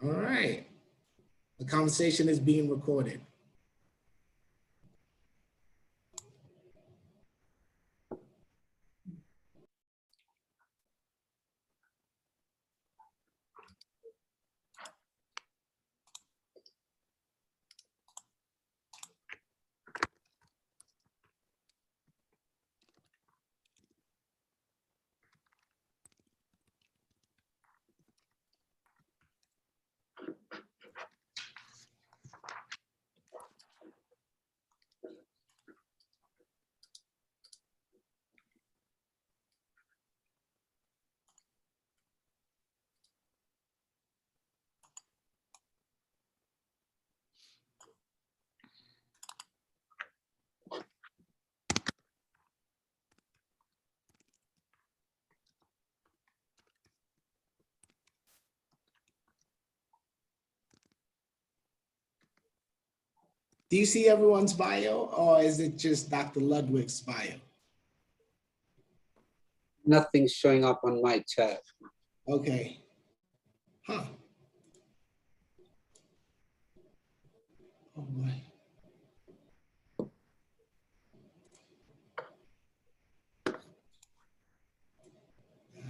All right. The conversation is being recorded. Do you see everyone's bio, or is it just Dr. Ludwig's bio? Nothing's showing up on my chat. Okay. Huh. Oh boy.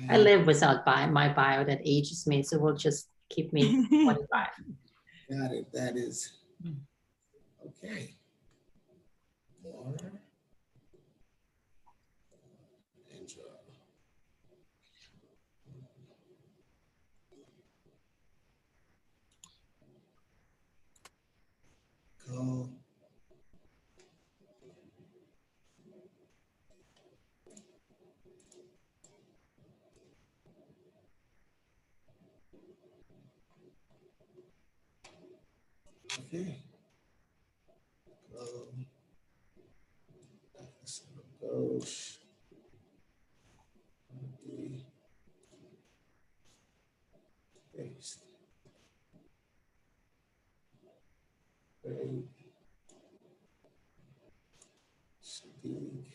I live without my bio that ages me, so we'll just keep me 25. Got it. That is okay. More intro. Go. Okay. Go. Gauche. Paste. Right. Sadiq.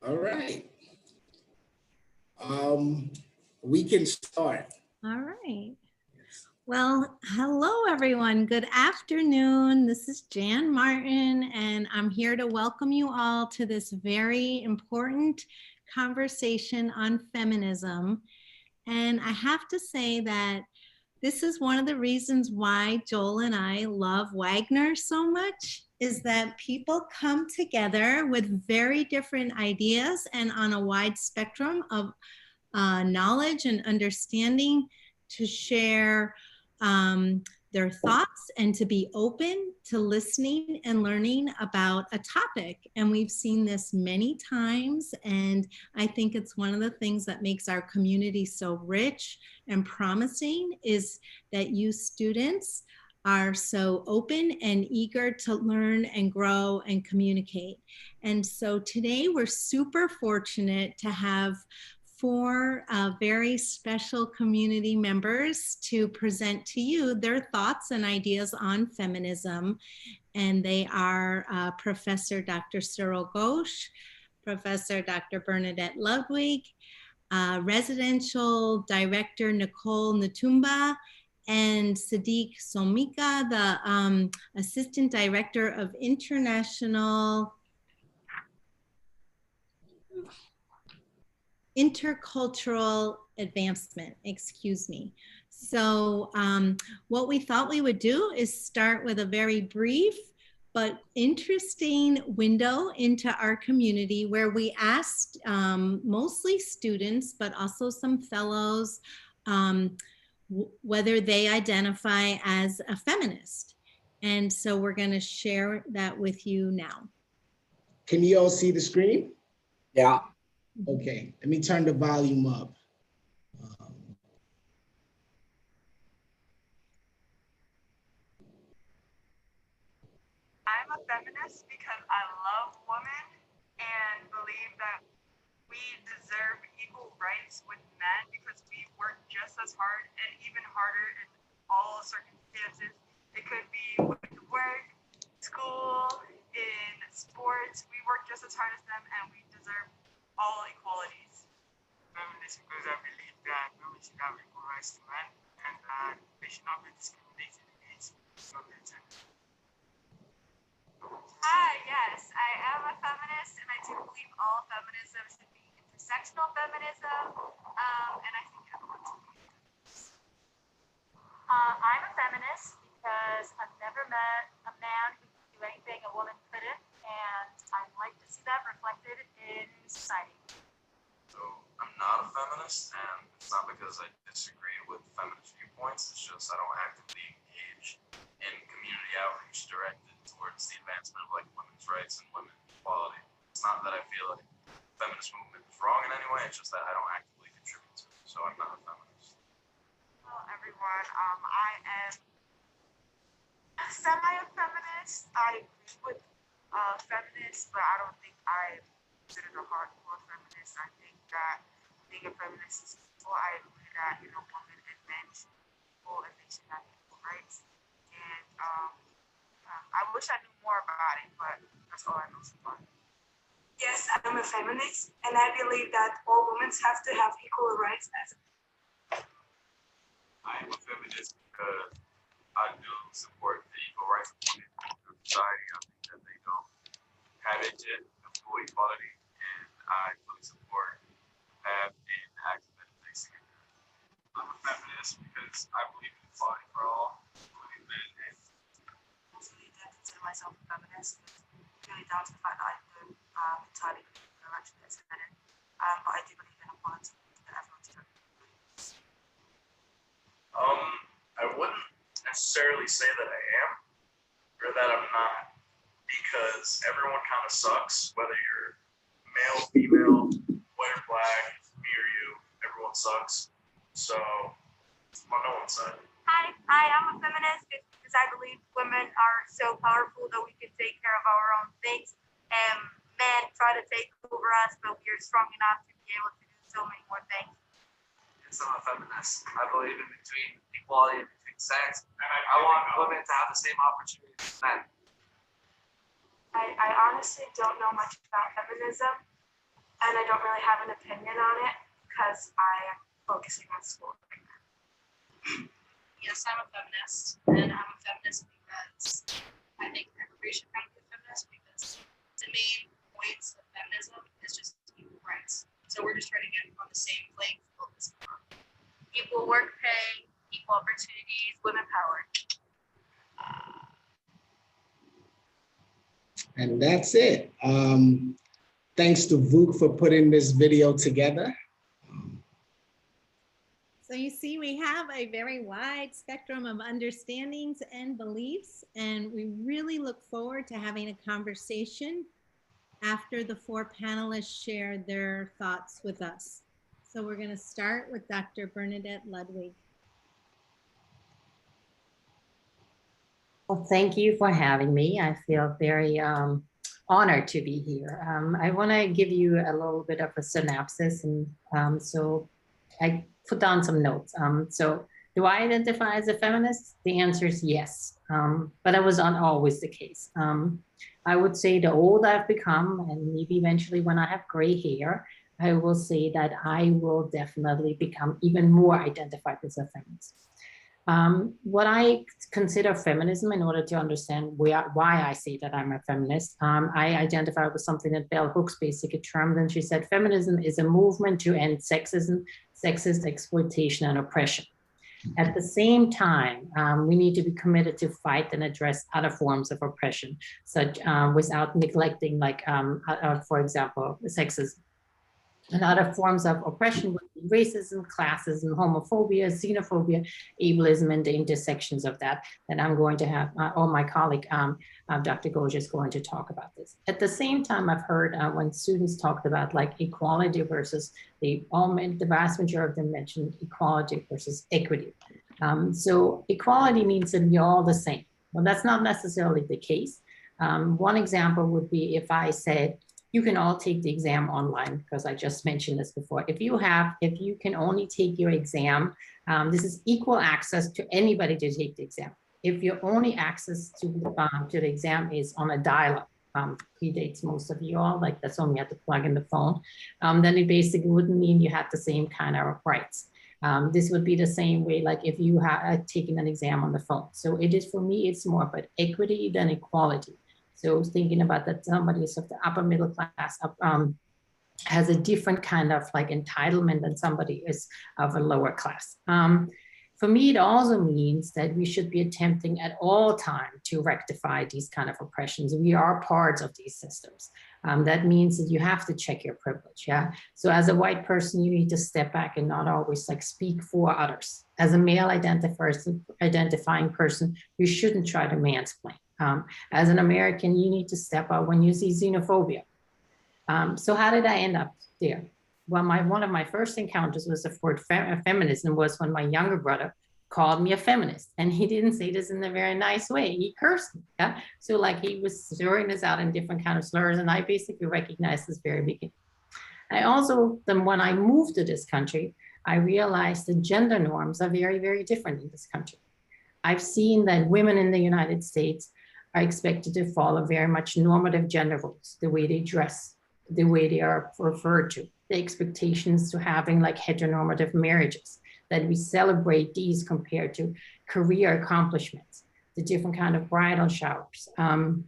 All right. We can start. All right. Well, hello, everyone. Good afternoon. This is Jan Martin, and I'm here to welcome you all to this very important conversation on feminism. And I have to say that this is one of the reasons why Joel and I love Wagner so much, is that people come together with very different ideas and on a wide spectrum of knowledge and understanding to share their thoughts and to be open to listening and learning about a topic. And we've seen this many times, and I think it's one of the things that makes our community so rich and promising is that you students are so open and eager to learn and grow and communicate. And so today we're super fortunate to have four very special community members to present to you their thoughts and ideas on feminism. And they are Professor Dr. Cyril Ghosh, Professor Dr. Bernadette Ludwig, Residential Director Nicole Natumba, and Sadiq Somika, the Assistant Director of Intercultural Advancement, excuse me. So what we thought we would do is start with a very brief but interesting window into our community where we asked mostly students, but also some fellows, whether they identify as a feminist. And so we're going to share that with you now. Can you all see the screen? Yeah. Okay, let me turn the volume up. I'm a feminist because I love women and believe that we deserve equal rights with men because we work just as hard and even harder in all circumstances. It could be with work, school, in feminists, we work just as hard as them and we deserve all equalities. Feminist because I believe that women should have equal rights to men and that they should not be discriminated against because of their gender. Hi, yes, I am a feminist, and I do believe all feminism should be intersectional feminism, and I think everyone should be. I'm a feminist because I've never met a man who could do anything a woman couldn't, and I'd like to see that reflected in society. So I'm not a feminist, and it's not because I disagree with feminist viewpoints, it's just I don't actively engage in community outreach directed towards the advancement of like women's rights and women's equality. It's not that I feel like the feminist movement is wrong in any way, it's just that I don't actively contribute to it, so I'm not a feminist. Hello, everyone. I am semi-feminist. I agree with feminists, but I don't think I'm considered a hardcore feminist. I think that being a feminist is equal. I agree that, women and men should be equal and they should have equal rights. And I wish I knew more about it, but that's all I know so far. Yes, I'm a feminist, and I believe that all women have to have equal rights as I am a feminist because I do support the equal rights of women in society. I think that they don't have it yet, the full equality, and I fully support that in active facing it. I'm a feminist because I believe in equality for all, including men and I really don't consider myself a feminist. It's really down to the fact that I don't entirely believe in the direction that's headed. But I do believe in equality that everyone's doing. I wouldn't necessarily say that I am or that I'm not, because everyone kind of sucks, whether you're male, female, white or black, me or you, everyone sucks. So I'm on no one's side. Hi, I'm a feminist because I believe women are so powerful that we can take care of our own things, and men try to take over us, but we are strong enough to be able to do so many more things. Yes, I'm a feminist. I believe in between equality and between sex. I want women to have the same opportunities as men. I honestly don't know much about feminism, and I don't really have an opinion on it because I am focusing on school right now. Yes, I'm a feminist, and I'm a feminist because I think everybody should kind of be a feminist because the main points of feminism is just equal rights. So we're just trying to get on the same playing field as well. Equal work pay, equal opportunities, women power. And that's it. Thanks to Vuk for putting this video together. So you see, we have a very wide spectrum of understandings and beliefs, and we really look forward to having a conversation after the four panelists share their thoughts with us. So we're going to start with Dr. Bernadette Ludwig. Well, thank you for having me. I feel very honored to be here. I want to give you a little bit of a synopsis, and so I put down some notes. So do I identify as a feminist? The answer is yes, but that was not always the case. I would say the older I've become, and maybe eventually when I have gray hair, I will say that I will definitely become even more identified as a feminist. What I consider feminism, in order to understand why I say that I'm a feminist, I identify with something that Bell Hooks basically termed, and she said, feminism is a movement to end sexism, sexist exploitation and oppression. At the same time, we need to be committed to fight and address other forms of oppression, such without neglecting, like, for example, sexism. And other forms of oppression would be racism, classism, homophobia, xenophobia, ableism, and the intersections of that. And I'm going to have, or my colleague, Dr. Goj is going to talk about this. At the same time, I've heard when students talked about like equality versus the vast majority of them mentioned equality versus equity. So equality means that we're all the same. Well, that's not necessarily the case. One example would be if I said, you can all take the exam online, because I just mentioned this before. If you can only take your exam, this is equal access to anybody to take the exam. If your only access to the exam is on a dial-up, predates most of you all, like that's when we had to plug in the phone, then it basically wouldn't mean you had the same kind of rights. This would be the same way, like if you had taken an exam on the phone. So it is, for me, it's more about equity than equality. So thinking about that somebody is of the upper middle class has a different kind of like entitlement than somebody is of a lower class. For me, it also means that we should be attempting at all time to rectify these kind of oppressions. We are parts of these systems. That means that you have to check your privilege, yeah? So as a white person, you need to step back and not always like speak for others. As a male identifying person, you shouldn't try to mansplain. As an American, you need to step up when you see xenophobia. So how did I end up there? Well, one of my first encounters with the word feminism was when my younger brother called me a feminist, and he didn't say this in a very nice way. He cursed me, yeah? So like he was throwing this out in different kind of slurs, and I basically recognized this very beginning. I also, then when I moved to this country, I realized the gender norms are very, very different in this country. I've seen that women in the United States are expected to follow very much normative gender roles, the way they dress, the way they are referred to, the expectations to having like heteronormative marriages, that we celebrate these compared to career accomplishments, the different kind of bridal showers. And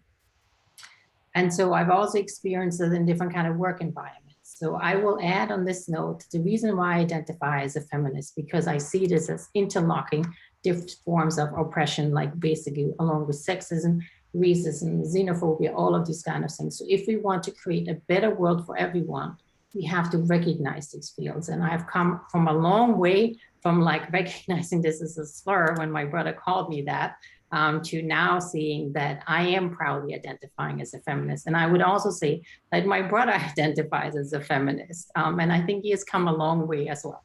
so I've also experienced it in different kind of work environments. So I will add on this note, the reason why I identify as a feminist, because I see this as interlocking different forms of oppression, like basically along with sexism, racism, xenophobia, all of these kind of things. So if we want to create a better world for everyone, we have to recognize these fields. And I've come from a long way from like recognizing this as a slur when my brother called me that, to now seeing that I am proudly identifying as a feminist. And I would also say that my brother identifies as a feminist. And I think he has come a long way as well.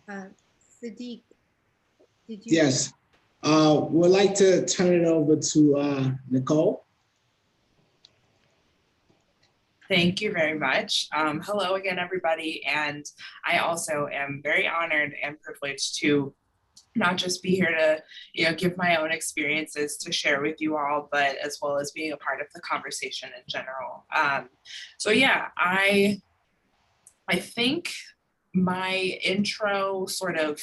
Sadiq, did you? Yes. Would like to turn it over to Nicole. Thank you very much. Hello again, everybody. And I also am very honored and privileged to not just be here to, give my own experiences to share with you all, but as well as being a part of the conversation in general. So yeah, I think my intro sort of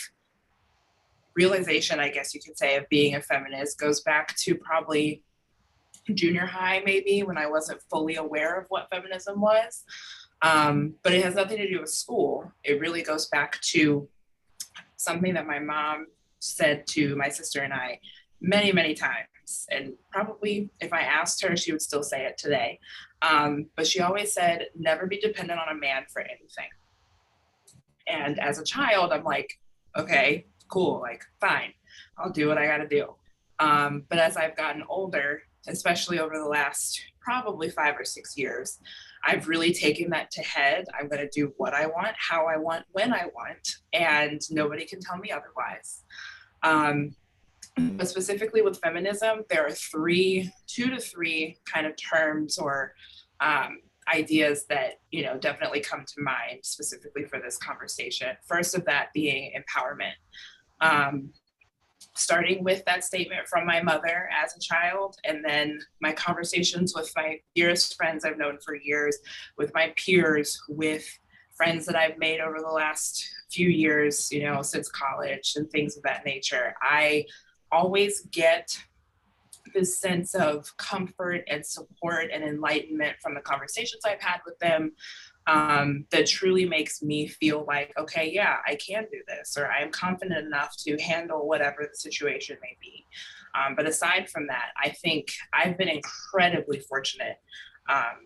realization, I guess you could say, of being a feminist goes back to probably junior high, maybe, when I wasn't fully aware of what feminism was. But it has nothing to do with school. It really goes back to something that my mom said to my sister and I many, many times. And probably if I asked her, she would still say it today. But she always said, never be dependent on a man for anything. And as a child, I'm like, okay, cool, like, fine, I'll do what I gotta do. But as I've gotten older, especially over the last probably 5 or 6 years, I've really taken that to head. I'm gonna do what I want, how I want, when I want, and nobody can tell me otherwise. But specifically with feminism, there are 2 to 3 kind of terms or ideas that, definitely come to mind specifically for this conversation. First of that being empowerment. Starting with that statement from my mother as a child, and then my conversations with my dearest friends I've known for years, with my peers, with friends that I've made over the last few years, since college and things of that nature. I always get this sense of comfort and support and enlightenment from the conversations I've had with them, that truly makes me feel like, okay, yeah, I can do this, or I'm confident enough to handle whatever the situation may be. But aside from that, I think I've been incredibly fortunate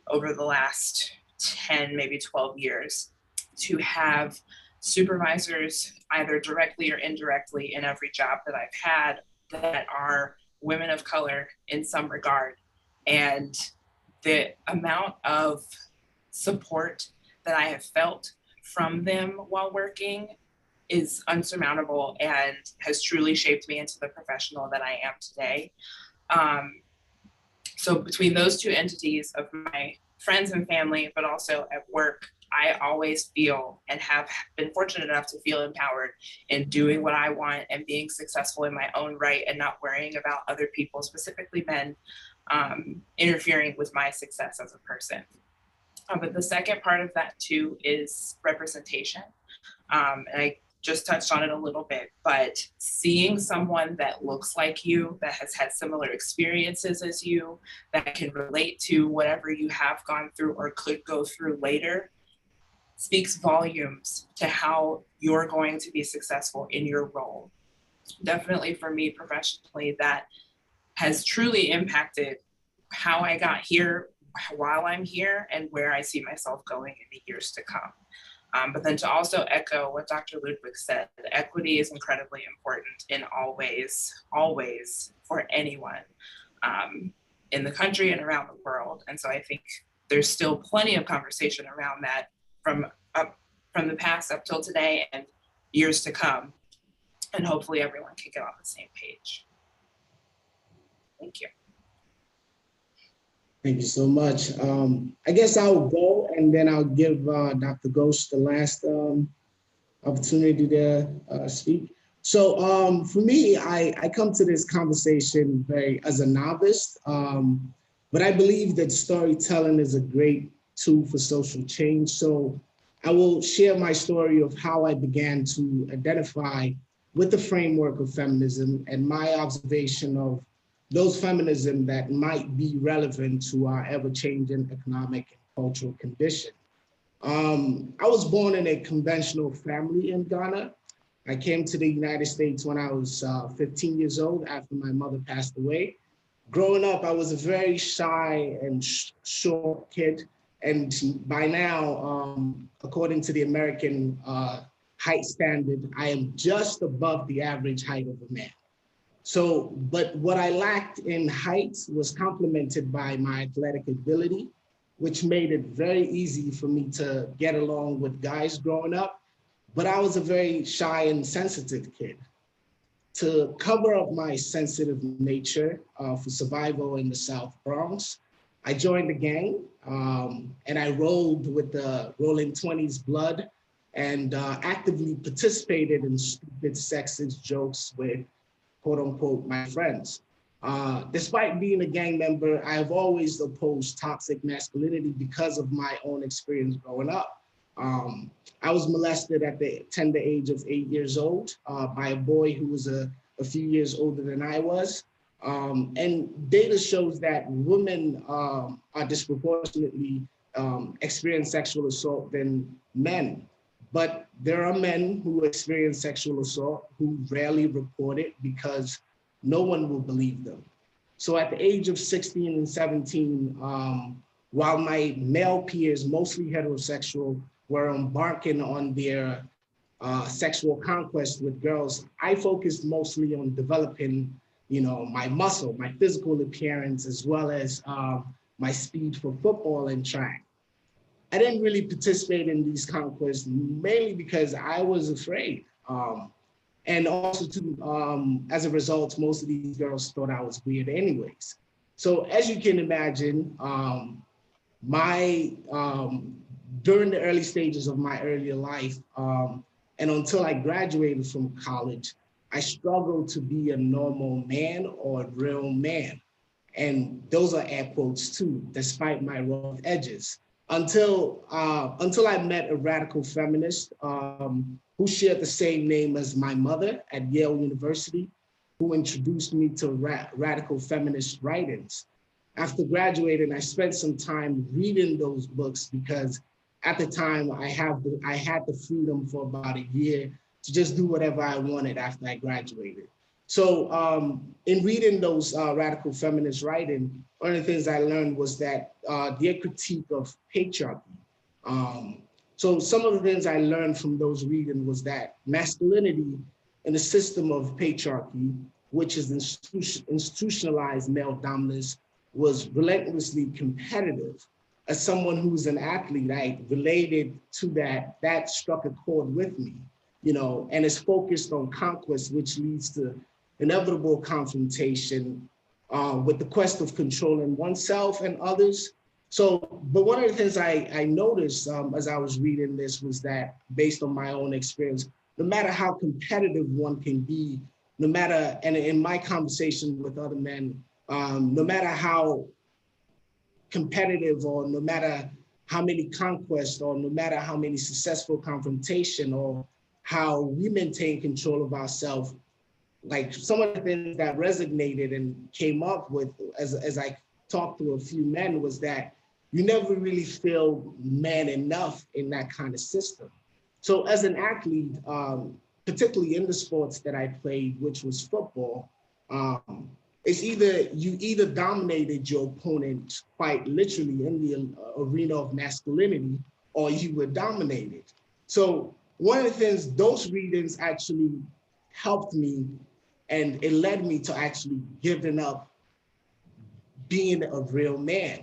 over the last 10, maybe 12 years to have supervisors, either directly or indirectly, in every job that I've had that are women of color in some regard. And the amount of support that I have felt from them while working is unsurmountable and has truly shaped me into the professional that I am today. So between those 2 entities of my friends and family, but also at work, I always feel and have been fortunate enough to feel empowered in doing what I want and being successful in my own right and not worrying about other people, specifically men, interfering with my success as a person. But the second part of that too is representation. And I just touched on it a little bit, but seeing someone that looks like you, that has had similar experiences as you, that can relate to whatever you have gone through or could go through later, speaks volumes to how you're going to be successful in your role. Definitely for me professionally, that has truly impacted how I got here, while I'm here, and where I see myself going in the years to come. But then to also echo what Dr. Ludwig said, equity is incredibly important in all ways for anyone in the country and around the world. And so I think there's still plenty of conversation around that from the past up till today and years to come. And hopefully everyone can get on the same page. Thank you. Thank you so much. I guess I'll go and then I'll give Dr. Ghosh the last opportunity to speak. So for me, I come to this conversation very as a novice, but I believe that storytelling is a great tool for social change. So I will share my story of how I began to identify with the framework of feminism and my observation of those feminism that might be relevant to our ever-changing economic and cultural condition. I was born in a conventional family in Ghana. I came to the United States when I was 15 years old after my mother passed away. Growing up, I was a very shy and short kid. And by now, according to the American height standard, I am just above the average height of a man. So, but what I lacked in height was complemented by my athletic ability, which made it very easy for me to get along with guys growing up. But I was a very shy and sensitive kid. To cover up my sensitive nature for survival in the South Bronx, I joined the gang and I rolled with the Rolling 20s blood and actively participated in stupid sexist jokes with quote unquote, my friends. Despite being a gang member, I have always opposed toxic masculinity because of my own experience growing up. I was molested at the tender age of 8 years old by a boy who was a few years older than I was. And data shows that women are disproportionately experience sexual assault than men. But there are men who experience sexual assault who rarely report it because no one will believe them. So at the age of 16 and 17, while my male peers, mostly heterosexual, were embarking on their sexual conquest with girls, I focused mostly on developing, my muscle, my physical appearance, as well as my speed for football and track. I didn't really participate in these conquests, mainly because I was afraid. And also as a result, most of these girls thought I was weird anyways. So as you can imagine, during the early stages of my earlier life, and until I graduated from college, I struggled to be a normal man or a real man. And those are air quotes too, despite my rough edges. Until I met a radical feminist who shared the same name as my mother at Yale University, who introduced me to radical feminist writings. After graduating, I spent some time reading those books because at the time I had the freedom for about a year to just do whatever I wanted after I graduated. So in reading those radical feminist writing, one of the things I learned was that their critique of patriarchy. So some of the things I learned from those reading was that masculinity in the system of patriarchy, which is institutionalized male dominance, was relentlessly competitive. As someone who's an athlete, I related to that struck a chord with me, and is focused on conquest, which leads to inevitable confrontation with the quest of controlling oneself and others, So, but one of the things I noticed as I was reading this was that based on my own experience, no matter how competitive one can be, no matter, and in my conversation with other men, no matter how competitive or no matter how many conquests or no matter how many successful confrontation or how we maintain control of ourselves, like some of the things that resonated and came up with as I talked to a few men was that you never really feel man enough in that kind of system. So as an athlete, particularly in the sports that I played, which was football, it's either dominated your opponent quite literally in the arena of masculinity, or you were dominated. So one of the things, those readings actually helped me, and it led me to actually giving up being a real man,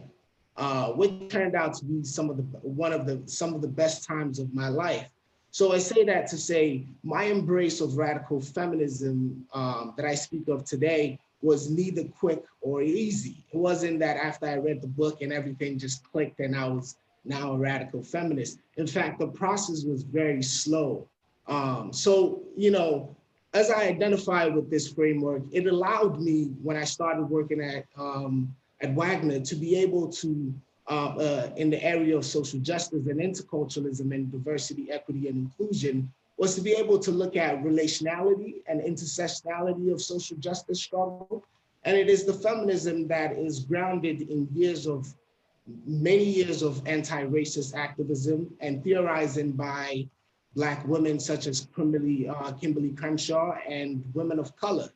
which turned out to be some of the best times of my life. So I say that to say my embrace of radical feminism that I speak of today was neither quick or easy. It wasn't that after I read the book and everything just clicked and I was now a radical feminist. In fact, the process was very slow. So, you know, as I identified with this framework, it allowed me, when I started working at Wagner, to be able to, in the area of social justice and interculturalism and diversity, equity, and inclusion, was to be able to look at relationality and intersectionality of social justice struggle. And it is the feminism that is grounded in many years of anti-racist activism and theorizing by Black women such as Kimberly Crenshaw and women of color.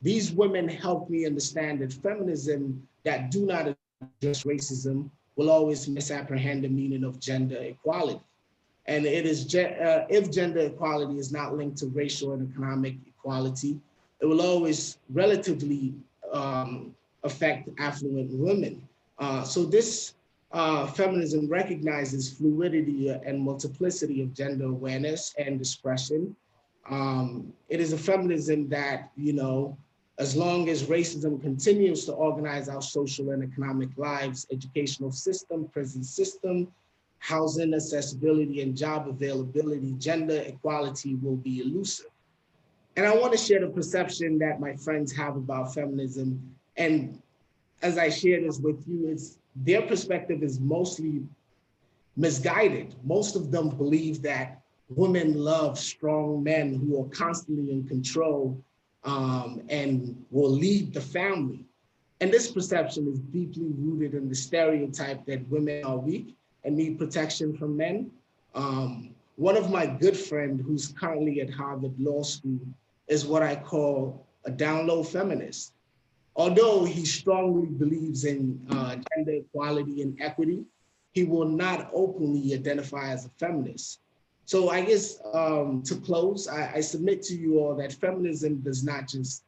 These women helped me understand that feminism that do not address racism will always misapprehend the meaning of gender equality. And it is, if gender equality is not linked to racial and economic equality, it will always relatively affect affluent women. So this feminism recognizes fluidity and multiplicity of gender awareness and expression. It is a feminism that, you know, as long as racism continues to organize our social and economic lives, educational system, prison system, housing accessibility, and job availability, gender equality will be elusive. And I want to share the perception that my friends have about feminism. And as I share this with you, their perspective is mostly misguided. Most of them believe that women love strong men who are constantly in control and will lead the family. And this perception is deeply rooted in the stereotype that women are weak and need protection from men. One of my good friends who's currently at Harvard Law School is what I call a down low feminist. Although he strongly believes in gender equality and equity, he will not openly identify as a feminist. So I guess to close, I submit to you all that feminism does not just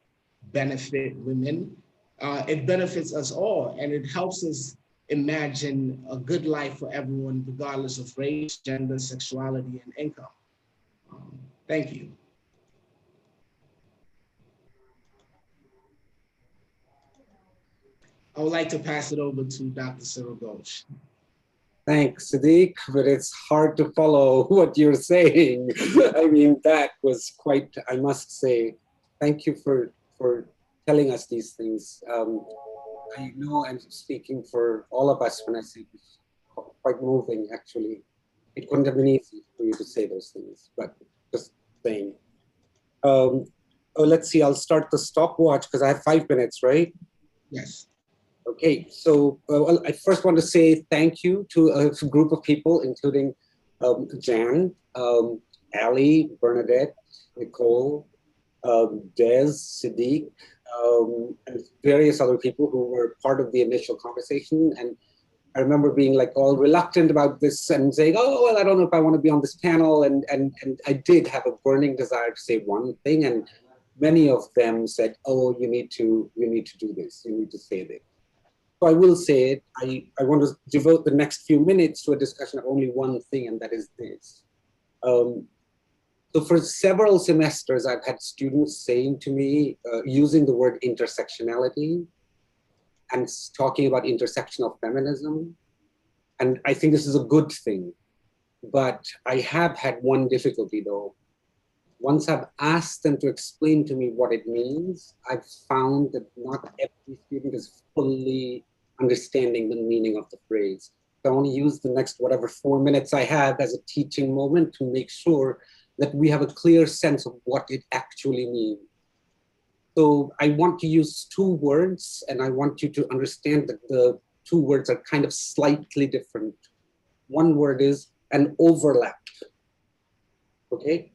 benefit women, it benefits us all, and it helps us imagine a good life for everyone, regardless of race, gender, sexuality, and income. Thank you. I would like to pass it over to Dr. Cyril Ghosh. Thanks, Sadiq, but it's hard to follow what you're saying. I mean, that was quite, I must say, thank you for telling us these things. I know I'm speaking for all of us when I say it's quite moving, actually. It couldn't have been easy for you to say those things, but just saying. Oh, let's see, I'll start the stopwatch because I have 5 minutes, right? Yes. Okay, so well, I first want to say thank you to a group of people, including Jan, Ali, Bernadette, Nicole, Des, Sadiq, and various other people who were part of the initial conversation. And I remember being like all reluctant about this and saying, oh, well, I don't know if I want to be on this panel. And I did have a burning desire to say one thing. And many of them said, oh, you need to do this, you need to say this. So I will say it. I want to devote the next few minutes to a discussion of only one thing, and that is this. So for several semesters, I've had students saying to me, using the word intersectionality and talking about intersectional feminism. And I think this is a good thing. But I have had one difficulty though. Once I've asked them to explain to me what it means, I've found that not every student is fully understanding the meaning of the phrase. So I want to use the next whatever 4 minutes I have as a teaching moment to make sure that we have a clear sense of what it actually means. So I want to use 2 words, and I want you to understand that the 2 words are kind of slightly different. One word is an overlap, okay?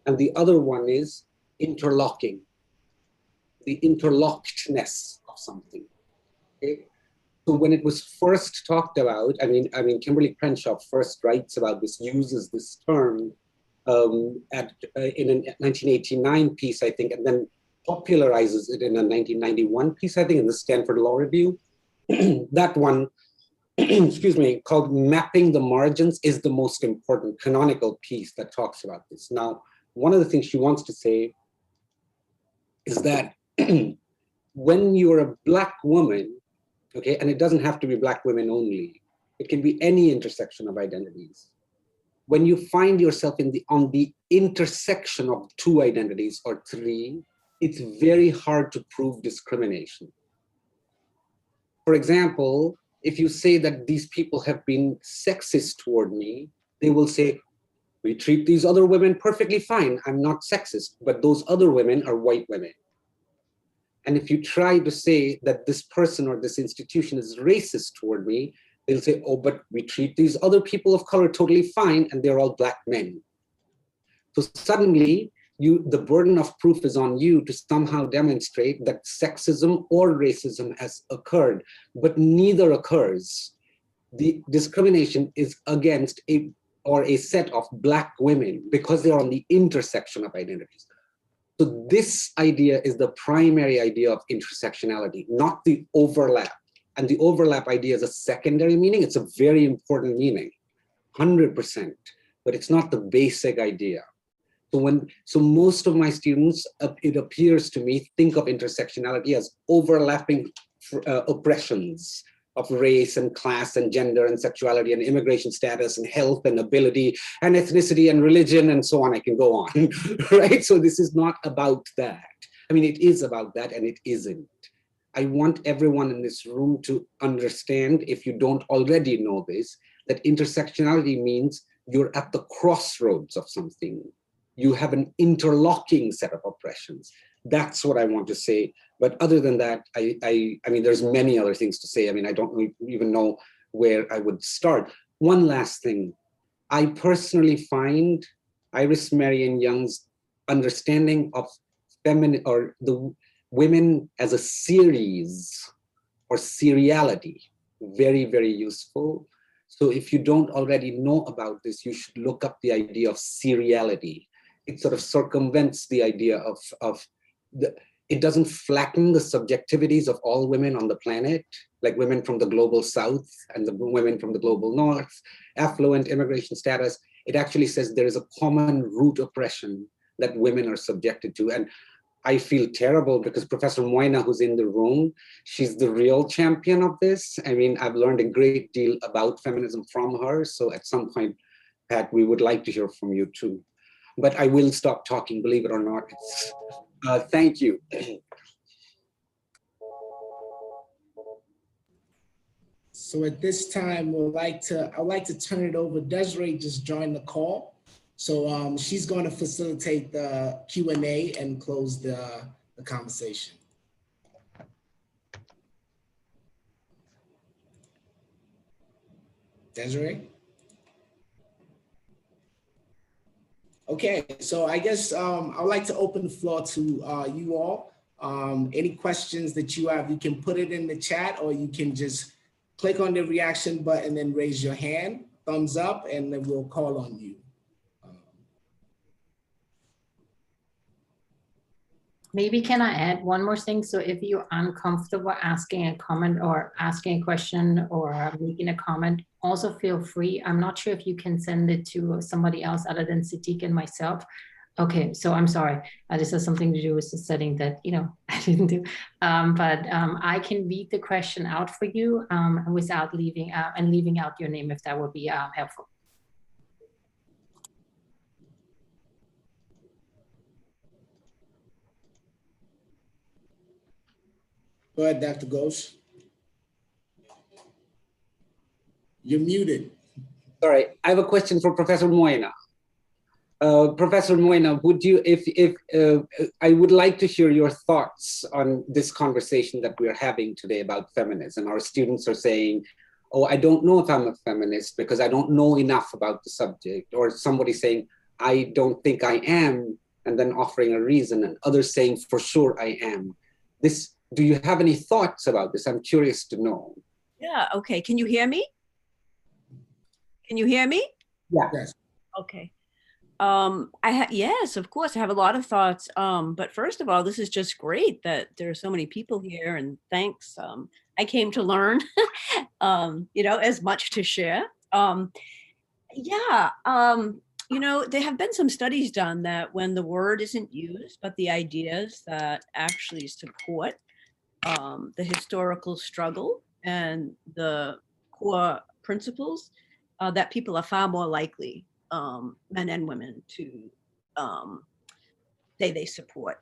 And the other one is interlocking, the interlockedness of something, okay? So when it was first talked about, I mean, Kimberly Crenshaw first writes about this, uses this term in a 1989 piece, I think, and then popularizes it in a 1991 piece, I think, in the Stanford Law Review. That one, excuse me, called Mapping the Margins, is the most important canonical piece that talks about this. Now, one of the things she wants to say is that when you're a Black woman, okay, and it doesn't have to be Black women only, it can be any intersection of identities. When you find yourself on the intersection of 2 identities or 3, it's very hard to prove discrimination. For example, if you say that these people have been sexist toward me, they will say, we treat these other women perfectly fine. I'm not sexist, but those other women are white women. And if you try to say that this person or this institution is racist toward me, they'll say, oh, but we treat these other people of color totally fine, and they're all Black men. So suddenly, the burden of proof is on you to somehow demonstrate that sexism or racism has occurred, but neither occurs. The discrimination is against a set of Black women because they're on the intersection of identities. So this idea is the primary idea of intersectionality, not the overlap. And the overlap idea is a secondary meaning. It's a very important meaning, 100%, but it's not the basic idea. So most of my students, it appears to me, think of intersectionality as overlapping oppressions of race and class and gender and sexuality and immigration status and health and ability and ethnicity and religion and so on. I can go on, right? So this is not about that. I mean, it is about that and it isn't. I want everyone in this room to understand, if you don't already know this, that intersectionality means you're at the crossroads of something. You have an interlocking set of oppressions. That's what I want to say. But other than that, I mean, there's many other things to say. I mean, I don't even know where I would start. One last thing. I personally find Iris Marion Young's understanding of feminine or the women as a series or seriality very, very useful. So if you don't already know about this, you should look up the idea of seriality. It sort of circumvents the idea it doesn't flatten the subjectivities of all women on the planet, like women from the global south and the women from the global north, affluent, immigration status. It actually says there is a common root oppression that women are subjected to. And I feel terrible because Professor Moina, who's in the room, she's the real champion of this. I mean, I've learned a great deal about feminism from her. So at some point, Pat, we would like to hear from you too. But I will stop talking, believe it or not. Thank you. So at this time, I'd like to turn it over. Desiree just joined the call. So she's going to facilitate the Q&A and close the conversation. Desiree? Okay, so I guess I'd like to open the floor to you all. Any questions that you have, you can put it in the chat, or you can just click on the reaction button and raise your hand, thumbs up, and then we'll call on you. Maybe can I add one more thing? So if you're uncomfortable asking a comment or asking a question or making a comment, also feel free. I'm not sure if you can send it to somebody else other than Sadiq and myself. Okay, so I'm sorry. This has something to do with the setting that, you know, I didn't do. But I can read the question out for you without leaving out your name, if that would be helpful. Go ahead, Dr. Ghost. You're muted. Sorry, I have a question for Professor Moina. Professor Moina, would you, I would like to hear your thoughts on this conversation that we're having today about feminism. Our students are saying, oh, I don't know if I'm a feminist because I don't know enough about the subject, or somebody saying, I don't think I am, and then offering a reason, and others saying, for sure I am. Do you have any thoughts about this? I'm curious to know. Yeah, okay, can you hear me? Can you hear me? Yeah. Yes. Okay. Yes, of course, I have a lot of thoughts. But first of all, this is just great that there are so many people here, and thanks. I came to learn, you know, as much to share. You know, there have been some studies done that when the word isn't used, but the ideas that actually support the historical struggle and the core principles, that people are far more likely, men and women, to say they support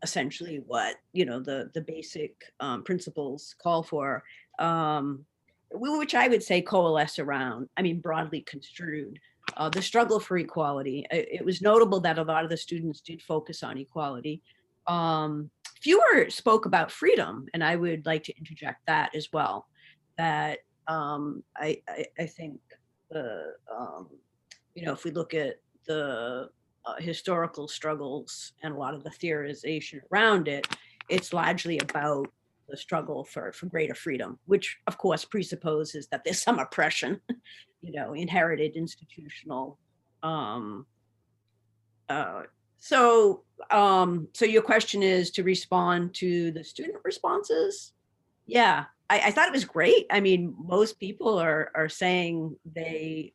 essentially what, you know, the basic principles call for, which I would say coalesce around, I mean, broadly construed, the struggle for equality. It was notable that a lot of the students did focus on equality. Fewer spoke about freedom, and I would like to interject that as well. That I think the you know, if we look at the historical struggles and a lot of the theorization around it, it's largely about the struggle for greater freedom, which of course presupposes that there's some oppression, you know, inherited institutional. So your question is to respond to the student responses. Yeah, I thought it was great. I mean, most people are saying they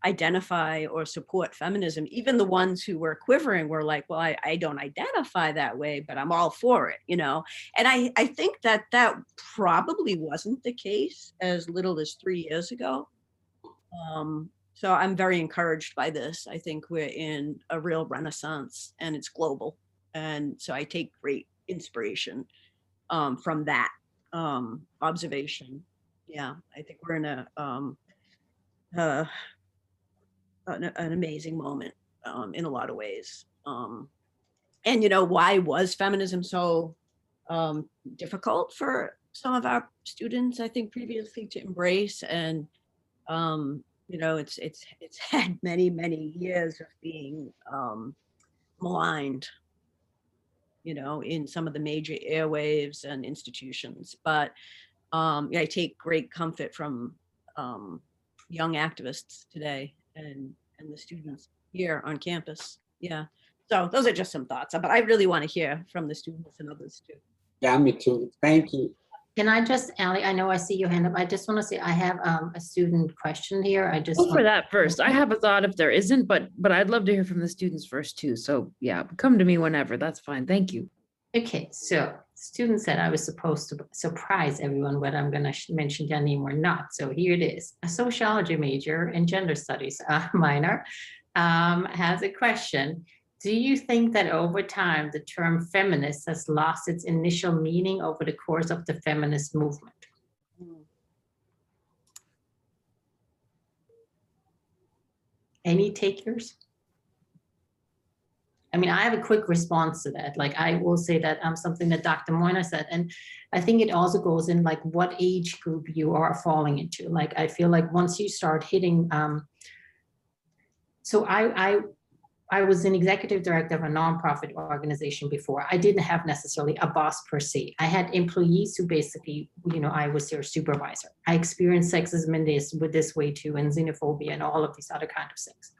identify or support feminism. Even the ones who were quivering were like, well, I don't identify that way, but I'm all for it, you know? And I think that probably wasn't the case as little as 3 years ago. So I'm very encouraged by this. I think we're in a real renaissance, and it's global. And so I take great inspiration from that observation. Yeah, I think we're in an amazing moment in a lot of ways. And, you know, why was feminism so difficult for some of our students, I think, previously to embrace? And, you know, it's had many, many years of being maligned, you know, in some of the major airwaves and institutions. But yeah, I take great comfort from young activists today and the students here on campus. Yeah. So those are just some thoughts, but I really want to hear from the students and others too. Yeah, me too. Thank you. Can I just, Allie, I know I see your hand up. I just want to say I have a student question here. I just go for that first. I have a thought if there isn't, but I'd love to hear from the students first too. So yeah, come to me whenever. That's fine. Thank you. Okay, so student said I was supposed to surprise everyone whether I'm going to mention their name or not. So here it is. A sociology major and gender studies minor has a question. Do you think that over time the term feminist has lost its initial meaning over the course of the feminist movement? Any takers? I mean, I have a quick response to that. Like, I will say that something that Dr. Moina said, and I think it also goes in like what age group you are falling into. Like, I feel like once you start hitting, so I was an executive director of a nonprofit organization before. I didn't have necessarily a boss per se. I had employees who basically, you know, I was their supervisor. I experienced sexism in this way too, and xenophobia and all of these other kinds of things.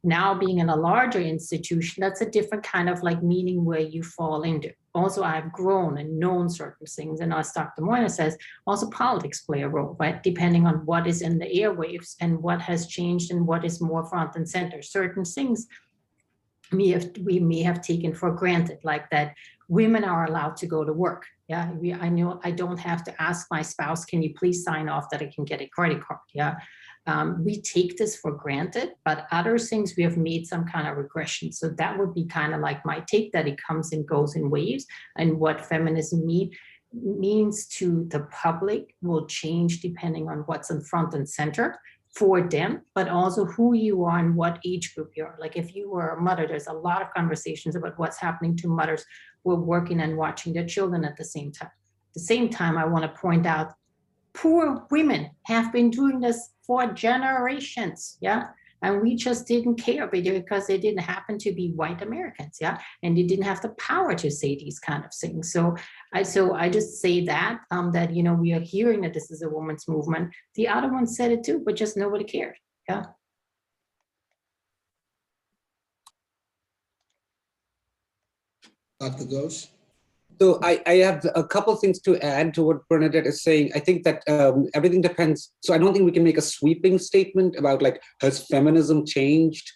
Now being in a larger institution, that's a different kind of like meaning where you fall into. Also, I've grown and known certain things. And as Dr. Moyna says, also politics play a role, right? Depending on what is in the airwaves and what has changed and what is more front and center. Certain things we may have taken for granted, like that women are allowed to go to work. Yeah, I know I don't have to ask my spouse, can you please sign off that I can get a credit card? Yeah. We take this for granted, but other things we have made some kind of regression. So that would be kind of like my take, that it comes and goes in waves, and what feminism means to the public will change depending on what's in front and center for them, but also who you are and what age group you are. Like if you were a mother, there's a lot of conversations about what's happening to mothers who are working and watching their children at the same time. At the same time, I want to point out, poor women have been doing this for generations, yeah? And we just didn't care because they didn't happen to be white Americans, yeah? And they didn't have the power to say these kind of things. So I just say that, that, you know, we are hearing that this is a women's movement. The other one said it too, but just nobody cared, yeah? Dr. Ghosh? So I have a couple things to add to what Bernadette is saying. I think that everything depends. So I don't think we can make a sweeping statement about like, has feminism changed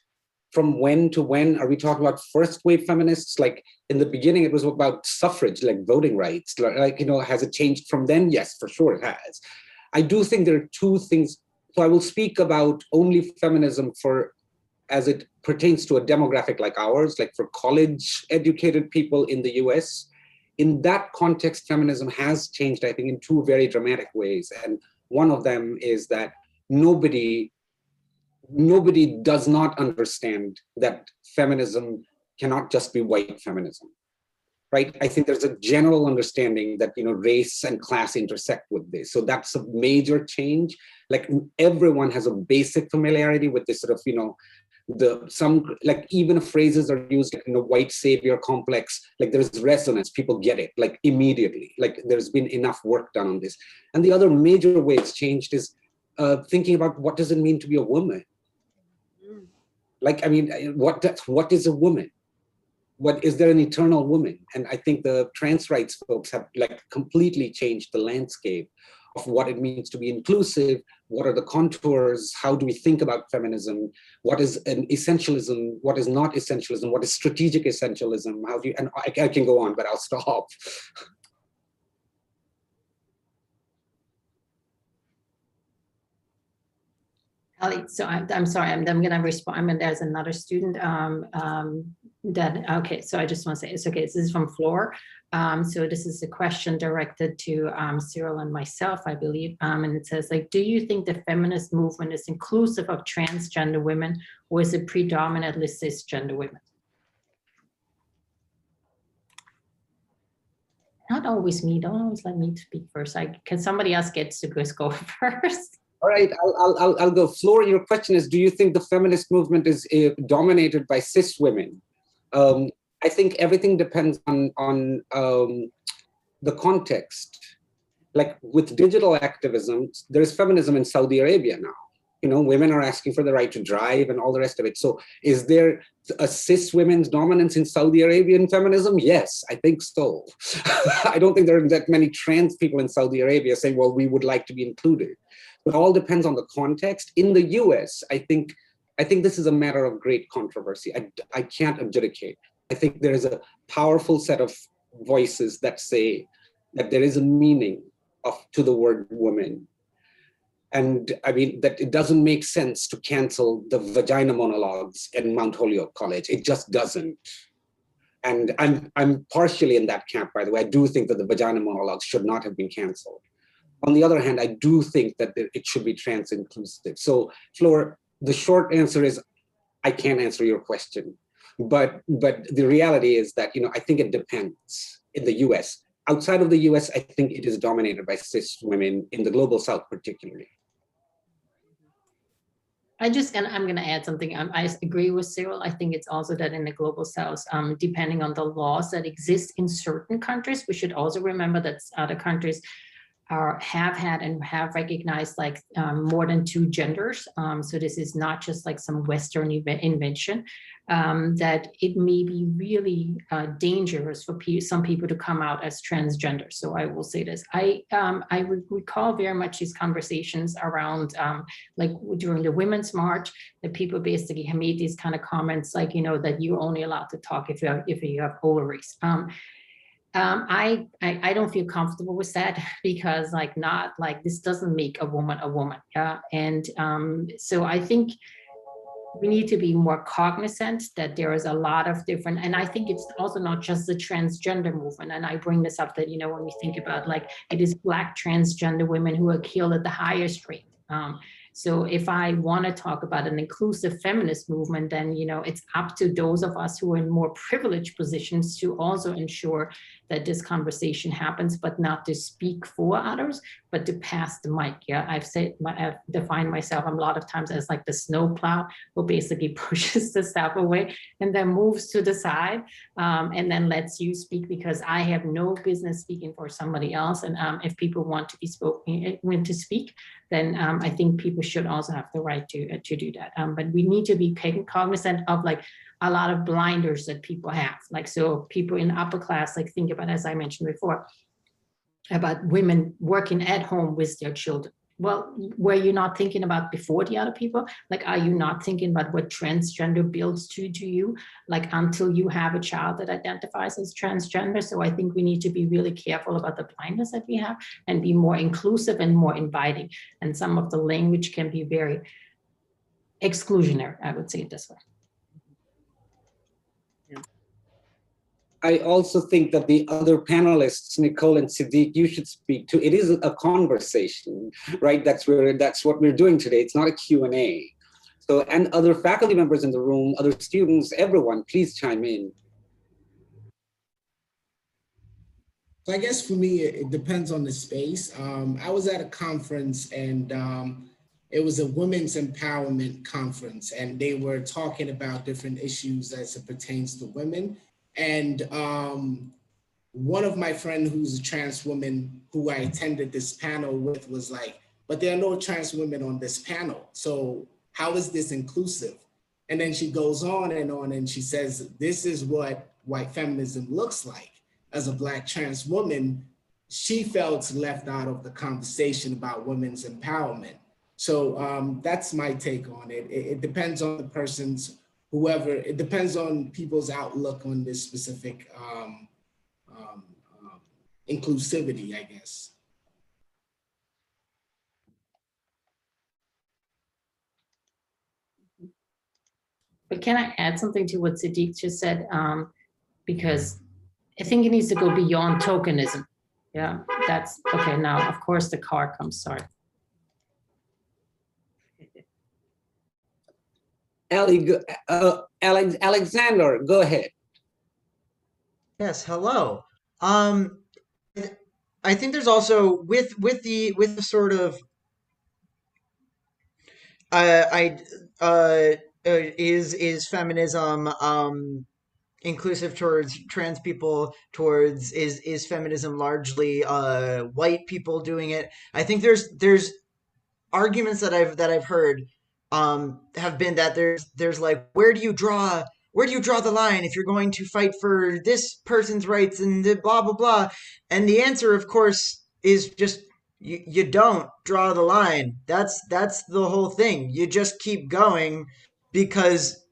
from when to when? Are we talking about first wave feminists? Like in the beginning, it was about suffrage, like voting rights. Like, you know, has it changed from then? Yes, for sure it has. I do think there are two things. So I will speak about only feminism as it pertains to a demographic like ours, like for college educated people in the US. In that context, feminism has changed, I think, in two very dramatic ways. And one of them is that nobody does not understand that feminism cannot just be white feminism, right? I think there's a general understanding that, you know, race and class intersect with this. So that's a major change. Like everyone has a basic familiarity with this sort of, you know, like even if phrases are used in a white savior complex, like there's resonance, people get it like immediately, like there's been enough work done on this. And the other major way it's changed is thinking about what does it mean to be a woman? Like, I mean, what is a woman? What is there an eternal woman? And I think the trans rights folks have like completely changed the landscape of what it means to be inclusive. What are the contours? How do we think about feminism? What is an essentialism? What is not essentialism? What is strategic essentialism? How do you, and I can go on, but I'll stop. Ali, so I'm sorry, I'm going to respond. I mean, there's another student okay, so I just want to say, it's okay, this is from Floor. So this is a question directed to Cyril and myself, I believe. And it says, like, do you think the feminist movement is inclusive of transgender women, or is it predominantly cisgender women? Not always me, don't always let me speak first. Can somebody else get to go first? All right, I'll go. Floor, your question is, do you think the feminist movement is dominated by cis women? I think everything depends on the context. Like with digital activism, there's feminism in Saudi Arabia now. You know, women are asking for the right to drive and all the rest of it. So is there a cis women's dominance in Saudi Arabian feminism? Yes, I think so. I don't think there are that many trans people in Saudi Arabia saying, well, we would like to be included. It all depends on the context. In the US, I think this is a matter of great controversy. I can't adjudicate. I think there is a powerful set of voices that say that there is a meaning to the word woman. And I mean, that it doesn't make sense to cancel the vagina monologues in Mount Holyoke College. It just doesn't. And I'm partially in that camp, by the way. I do think that the vagina monologues should not have been canceled. On the other hand, I do think that it should be trans inclusive. So, Flor, the short answer is I can't answer your question. But the reality is that, you know, I think it depends in the US. Outside of the US, I think it is dominated by cis women in the global South particularly. And I'm going to add something. I agree with Cyril. I think it's also that in the global South, depending on the laws that exist in certain countries, we should also remember that other countries have had and have recognized like more than two genders. So this is not just like some Western invention, that it may be really dangerous for some people to come out as transgender. So I will say this, I recall very much these conversations around like during the Women's March, that people basically made these kind of comments like, you know, that you're only allowed to talk if you have ovaries. I don't feel comfortable with that because like not like this doesn't make a woman a woman. And so I think we need to be more cognizant that there is a lot of different, and I think it's also not just the transgender movement. And I bring this up that, you know, when we think about like it is Black transgender women who are killed at the highest rate. So if I want to talk about an inclusive feminist movement, then, you know, it's up to those of us who are in more privileged positions to also ensure that this conversation happens, but not to speak for others, but to pass the mic. Yeah, I've defined myself a lot of times as like the snowplow who basically pushes the stuff away and then moves to the side and then lets you speak, because I have no business speaking for somebody else. And if people want to be spoken, when to speak, then I think people should also have the right to do that. But we need to be cognizant of like a lot of blinders that people have. Like, so people in upper class, like think about, as I mentioned before, about women working at home with their children. Well, were you not thinking about before the other people? Like, are you not thinking about what transgender builds to you, like until you have a child that identifies as transgender? So I think we need to be really careful about the blindness that we have and be more inclusive and more inviting. And some of the language can be very exclusionary, I would say it this way. I also think that the other panelists, Nicole and Siddiq, you should speak too. It is a conversation, right? That's what we're doing today. It's not a Q&A. So, and other faculty members in the room, other students, everyone, please chime in. So I guess for me, it depends on the space. I was at a conference and it was a women's empowerment conference, and they were talking about different issues as it pertains to women. And one of my friends who's a trans woman who I attended this panel with was like, but there are no trans women on this panel. So how is this inclusive? And then she goes on and she says, this is what white feminism looks like. As a Black trans woman, she felt left out of the conversation about women's empowerment. So that's my take on it. It depends on the person's, whoever, it depends on people's outlook on this specific inclusivity, I guess. But can I add something to what Siddiq just said? Because I think it needs to go beyond tokenism. Yeah, that's okay. Now, of course, the car comes, sorry. Alexander, go ahead. Yes, hello. I think there's also with the sort of is feminism inclusive towards trans people, towards is feminism largely white people doing it? I think there's arguments that I've heard have been that there's like, where do you draw the line if you're going to fight for this person's rights and blah blah blah? And the answer, of course, is just you don't draw the line. That's the whole thing. You just keep going, because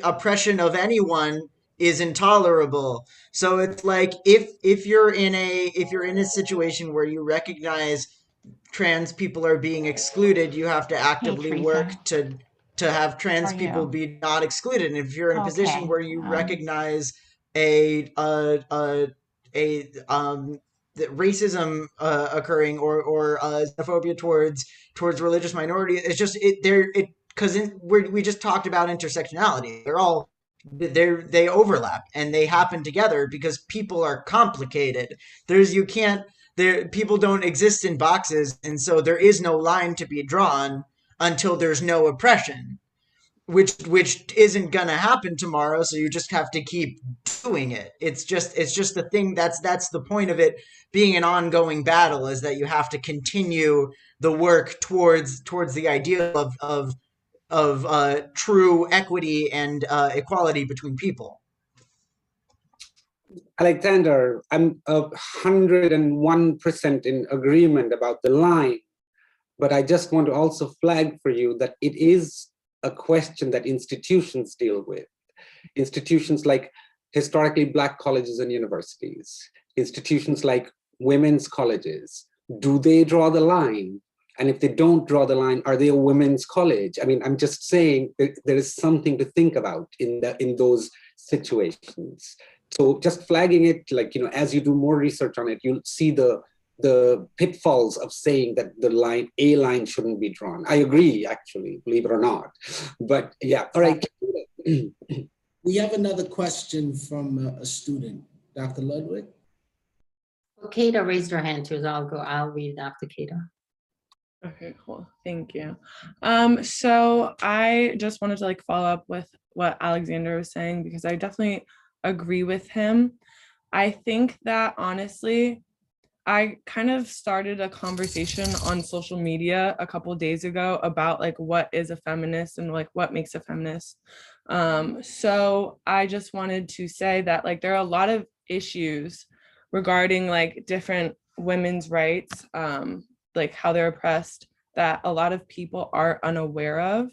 oppression of anyone is intolerable. So it's like, if you're in a situation where you recognize trans people are being excluded, you have to actively work to have trans people be not excluded. And if you're in a position where you recognize racism occurring, or xenophobia towards religious minorities, it's just because we just talked about intersectionality. They overlap and they happen together because people are complicated. People don't exist in boxes, and so there is no line to be drawn until there's no oppression. which isn't gonna happen tomorrow, so you just have to keep doing it. It's just the thing. That's the point of it being an ongoing battle, is that you have to continue the work towards the ideal of true equity and equality between people. Alexander, I'm 101% in agreement about the line, but I just want to also flag for you that it is a question that institutions deal with. Institutions like historically Black colleges and universities, institutions like women's colleges, do they draw the line? And if they don't draw the line, are they a women's college? I mean, I'm just saying that there is something to think about in those situations. So just flagging it, like, you know, as you do more research on it, you'll see the pitfalls of saying that a line shouldn't be drawn. I agree, actually, believe it or not. But yeah, all right. We have another question from a student, Dr. Ludwig. Kata raised her hand too, so I'll read it after Kata. Okay, cool. Thank you. So I just wanted to like follow up with what Alexander was saying, because I definitely agree with him. I think that honestly, I kind of started a conversation on social media a couple of days ago about like what is a feminist and like what makes a feminist. So I just wanted to say that like there are a lot of issues regarding like different women's rights, like how they're oppressed, that a lot of people are unaware of.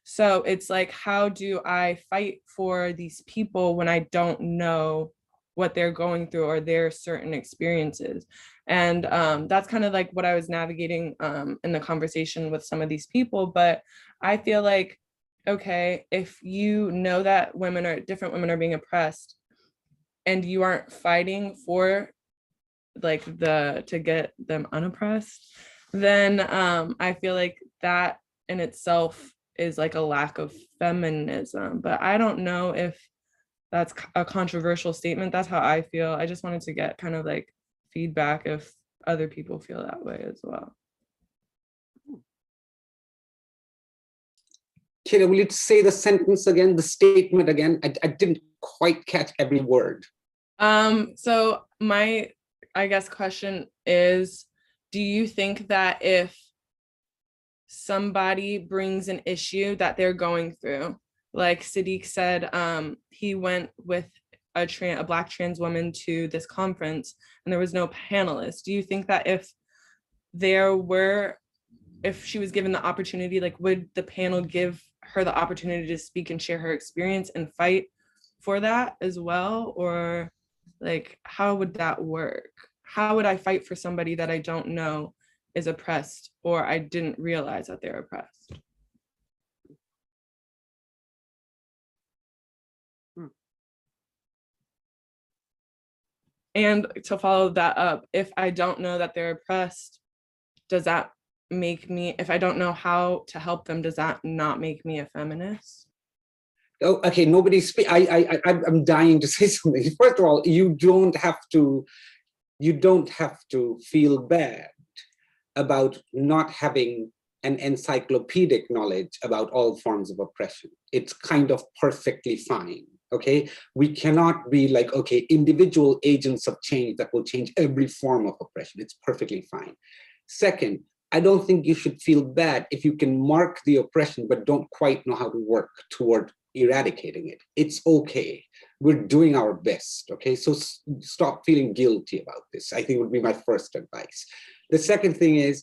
So it's like, how do I fight for these people when I don't know what they're going through or their certain experiences? And that's kind of like what I was navigating in the conversation with some of these people. But I feel like, okay, if you know that different women are being oppressed and you aren't fighting for like to get them unoppressed, then I feel like that in itself is like a lack of feminism. But I don't know if that's a controversial statement. That's how I feel. I just wanted to get kind of like feedback if other people feel that way as well. Kira, will you say the sentence again, the statement again? I didn't quite catch every word. So my, I guess, question is, do you think that if somebody brings an issue that they're going through, like Sadiq said, he went with a Black trans woman to this conference and there was no panelists. Do you think that if she was given the opportunity, like would the panel give her the opportunity to speak and share her experience and fight for that as well? Or like, how would that work? How would I fight for somebody that I don't know is oppressed or I didn't realize that they're oppressed? And to follow that up, if I don't know that they're oppressed, does that make me, if I don't know how to help them, does that not make me a feminist? Oh, okay, I'm dying to say something. First of all, you don't have to feel bad about not having an encyclopedic knowledge about all forms of oppression. It's kind of perfectly fine. Okay, we cannot be like, okay, individual agents of change that will change every form of oppression. It's perfectly fine. Second, I don't think you should feel bad if you can mark the oppression but don't quite know how to work toward eradicating it. It's okay. We're doing our best. Okay, so stop feeling guilty about this, I think would be my first advice. The second thing is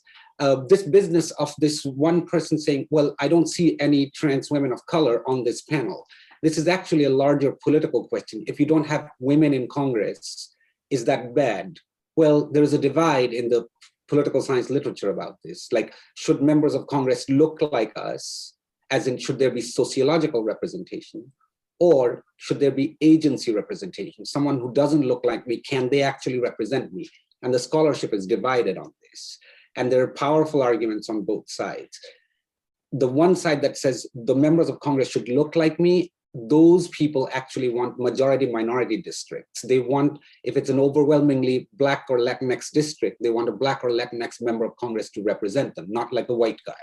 this business of this one person saying, well, I don't see any trans women of color on this panel. This is actually a larger political question. If you don't have women in Congress, is that bad? Well, there's a divide in the political science literature about this. Like, should members of Congress look like us? As in, should there be sociological representation? Or should there be agency representation? Someone who doesn't look like me, can they actually represent me? And the scholarship is divided on this. And there are powerful arguments on both sides. The one side that says the members of Congress should look like me, those people actually want majority minority districts. They want, if it's an overwhelmingly Black or Latinx district, they want a Black or Latinx member of Congress to represent them, not like a white guy.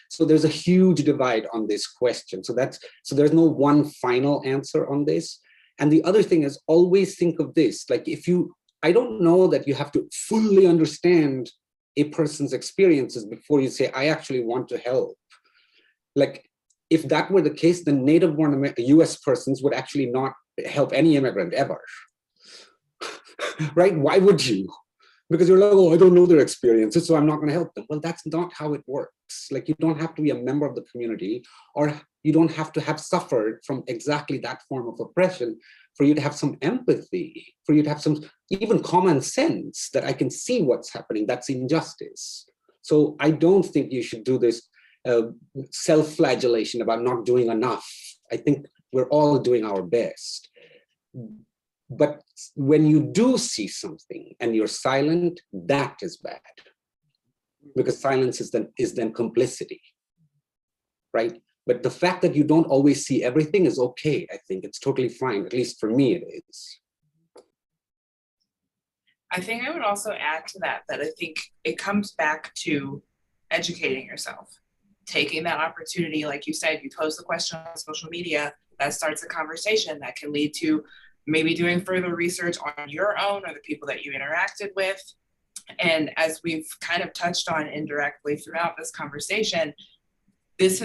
So there's a huge divide on this question. So there's no one final answer on this. And the other thing is, always think of this, like I don't know that you have to fully understand a person's experiences before you say, I actually want to help. Like, if that were the case, then native-born US persons would actually not help any immigrant ever, right? Why would you? Because you're like, oh, I don't know their experiences, so I'm not gonna help them. Well, that's not how it works. Like, you don't have to be a member of the community, or you don't have to have suffered from exactly that form of oppression for you to have some empathy, for you to have some even common sense that I can see what's happening, that's injustice. So I don't think you should do this self-flagellation about not doing enough. I think we're all doing our best. But when you do see something and you're silent, that is bad. Because silence is then complicity, right? But the fact that you don't always see everything is okay. I think it's totally fine. At least for me, it is. I think I would also add to that I think it comes back to educating yourself, taking that opportunity. Like you said, you pose the question on social media, that starts a conversation that can lead to maybe doing further research on your own or the people that you interacted with. And as we've kind of touched on indirectly throughout this conversation, this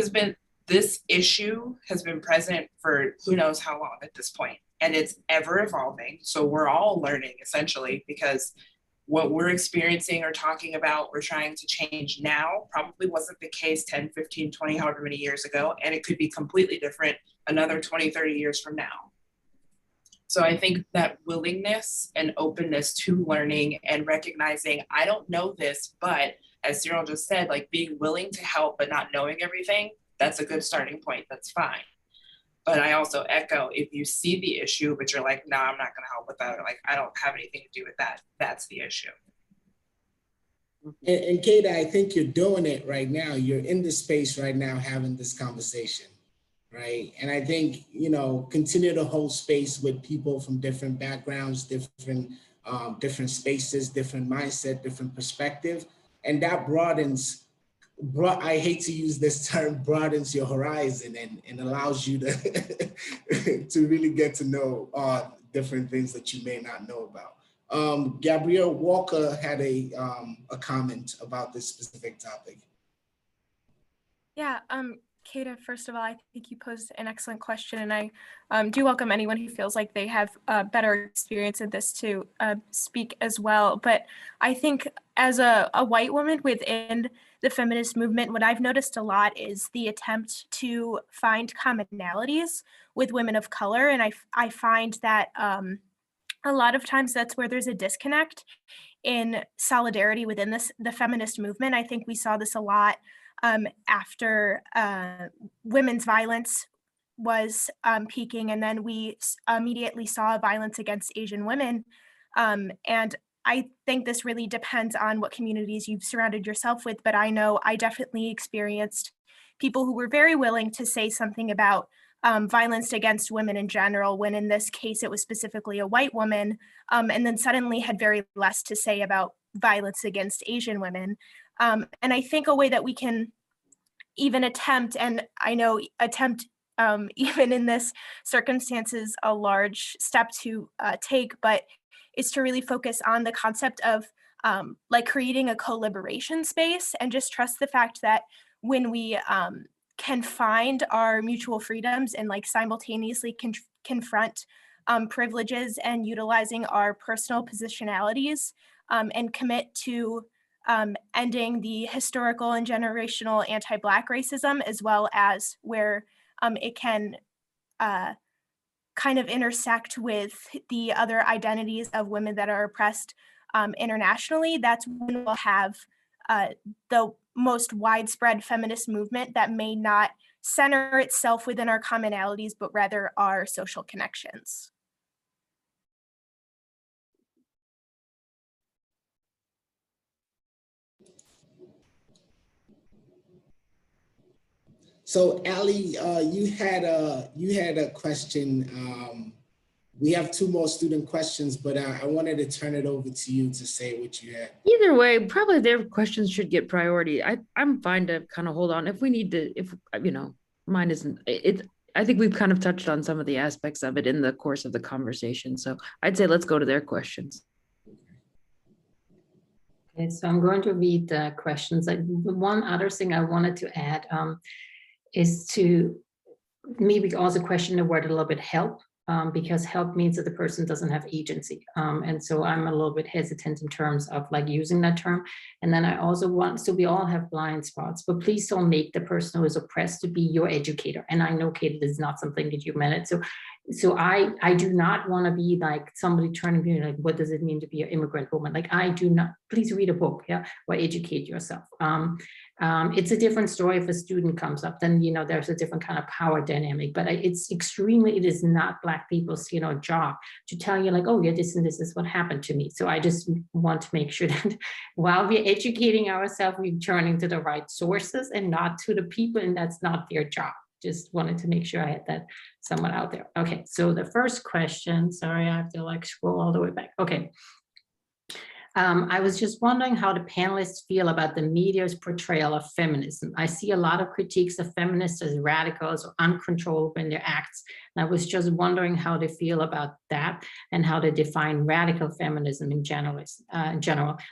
issue has been present for who knows how long at this point, and it's ever evolving. So we're all learning essentially, because what we're experiencing or talking about, we're trying to change now, probably wasn't the case 10, 15, 20, however many years ago, and it could be completely different another 20, 30 years from now. So I think that willingness and openness to learning and recognizing, I don't know this, but as Cyril just said, like being willing to help but not knowing everything, that's a good starting point, that's fine. But I also echo, if you see the issue, but you're like, no, I'm not gonna help with that, or like, I don't have anything to do with that, that's the issue. And Kata, I think you're doing it right now. You're in this space right now having this conversation, right? And I think, continue to hold space with people from different backgrounds, different spaces, different mindset, different perspective. And that I hate to use this term, broadens your horizon and allows you to, to really get to know different things that you may not know about. Gabrielle Walker had a comment about this specific topic. Yeah, Kata, first of all, I think you posed an excellent question, and I do welcome anyone who feels like they have a better experience in this to speak as well. But I think as a white woman within the feminist movement, what I've noticed a lot is the attempt to find commonalities with women of color. And I find that a lot of times that's where there's a disconnect in solidarity within the feminist movement. I think we saw this a lot after women's violence was peaking, and then we immediately saw violence against Asian women. And I think this really depends on what communities you've surrounded yourself with, but I know I definitely experienced people who were very willing to say something about violence against women in general, when in this case it was specifically a white woman, and then suddenly had very less to say about violence against Asian women. And I think a way that we can even attempt, and I know attempt even in this circumstance is a large step to take, but is to really focus on the concept of like creating a co-liberation space, and just trust the fact that when we can find our mutual freedoms and like simultaneously confront privileges and utilizing our personal positionalities and commit to ending the historical and generational anti-Black racism, as well as where it can kind of intersect with the other identities of women that are oppressed internationally, that's when we'll have the most widespread feminist movement that may not center itself within our commonalities, but rather our social connections. So Ali, you had a question we have two more student questions, but I wanted to turn it over to you to say what you had. Either way, probably their questions should get priority. I'm fine to kind of hold on if we need to, if, you know, mine isn't, I think we've kind of touched on some of the aspects of it in the course of the conversation. So I'd say let's go to their questions. Okay, so I'm going to read the questions. The one other thing I wanted to add is to maybe also question the word a little bit, help. Because help means that the person doesn't have agency. And so I'm a little bit hesitant in terms of like using that term. And then I also want, so we all have blind spots, but please don't make the person who is oppressed to be your educator. And I know, Kate, this is not something that you meant. So I do not want to be like somebody turning to me like, what does it mean to be an immigrant woman? Like, I do not, please read a book, yeah, or educate yourself. It's a different story if a student comes up, then, you know, there's a different kind of power dynamic, but it's extremely, it is not Black people's, you know, job to tell you like, oh yeah, this and this is what happened to me. So I just want to make sure that while we're educating ourselves, we're turning to the right sources and not to the people, and that's not their job. Just wanted to make sure I had that somewhat out there. Okay, so the first question, sorry, I have to like scroll all the way back. Okay. I was just wondering how the panelists feel about the media's portrayal of feminism. I see a lot of critiques of feminists as radicals or uncontrollable in their acts. And I was just wondering how they feel about that and how they define radical feminism in general.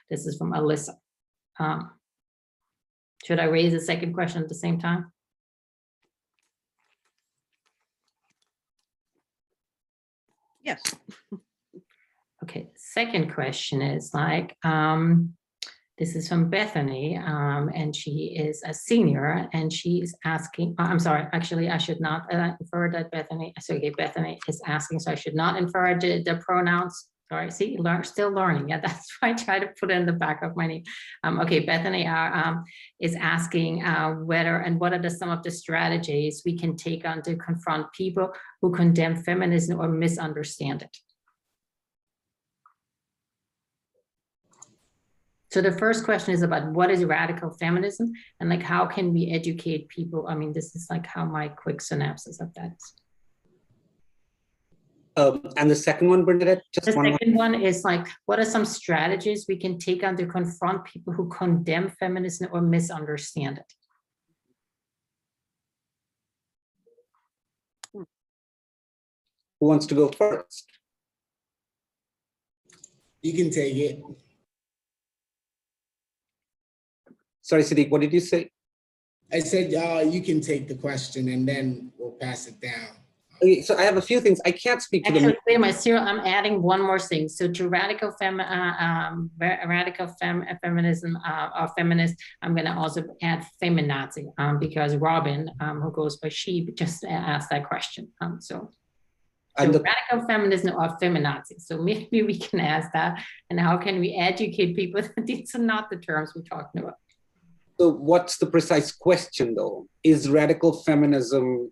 This is from Alyssa. Should I raise a second question at the same time? Yes. Okay, second question is like, this is from Bethany, and she is a senior, and she is asking, I'm sorry, actually, I should not infer that Bethany, so okay, Bethany is asking, so I should not infer the pronouns. Sorry, see, still learning. Yeah, that's why I try to put it in the back of my name. Okay, Bethany is asking whether and what are some of the strategies we can take on to confront people who condemn feminism or misunderstand it. So the first question is about what is radical feminism and like how can we educate people? I mean, this is like how my quick synopsis of that. And the second one, Bernadette? The second one is like, what are some strategies we can take on to confront people who condemn feminism or misunderstand it? Who wants to go first? You can take it. Sorry, Sadiq, what did you say? I said you can take the question and then we'll pass it down. Okay, so I have a few things. I can't speak to them. Actually, wait a minute, Cyril, I'm adding one more thing. So to radical feminism or feminist, I'm going to also add feminazi because Robin, who goes by she, just asked that question. So radical feminism or feminazi. So maybe we can ask that. And how can we educate people that these are not the terms we're talking about? So what's the precise question though? Is radical feminism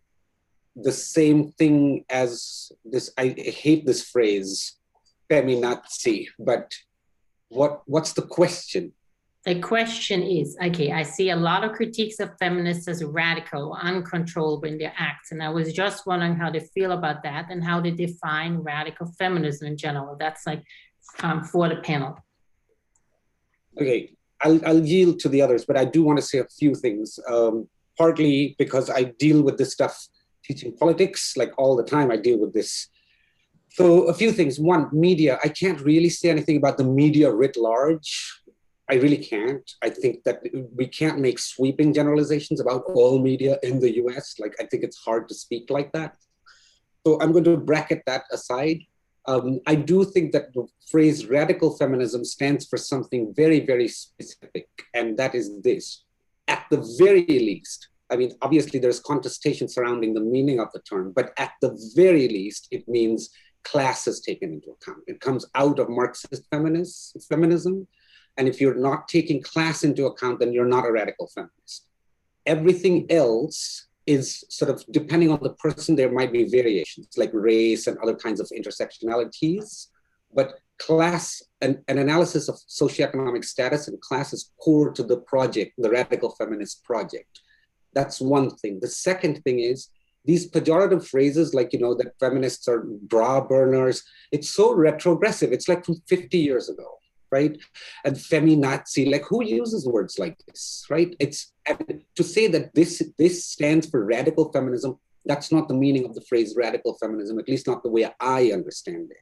the same thing as this? I hate this phrase, feminazi, but what's the question? The question is, okay, I see a lot of critiques of feminists as radical, uncontrollable in their acts. And I was just wondering how they feel about that and how they define radical feminism in general. That's like for the panel. Okay, I'll yield to the others, but I do want to say a few things. Partly because I deal with this stuff teaching politics, like all the time I deal with this. So a few things. One, media. I can't really say anything about the media writ large. I really can't. I think that we can't make sweeping generalizations about all media in the US. Like, I think it's hard to speak like that. So I'm going to bracket that aside. I do think that the phrase radical feminism stands for something very, very specific, and that is this. At the very least, I mean, obviously there's contestation surrounding the meaning of the term, but at the very least, it means class is taken into account. It comes out of Marxist feminism. And if you're not taking class into account, then you're not a radical feminist. Everything else is sort of, depending on the person, there might be variations like race and other kinds of intersectionalities, but class, an analysis of socioeconomic status and class is core to the project, the radical feminist project. That's one thing. The second thing is, these pejorative phrases like, that feminists are bra burners, it's so retrogressive. It's like from 50 years ago, right? And feminazi, like who uses words like this, right? And to say that this stands for radical feminism, that's not the meaning of the phrase radical feminism, at least not the way I understand it.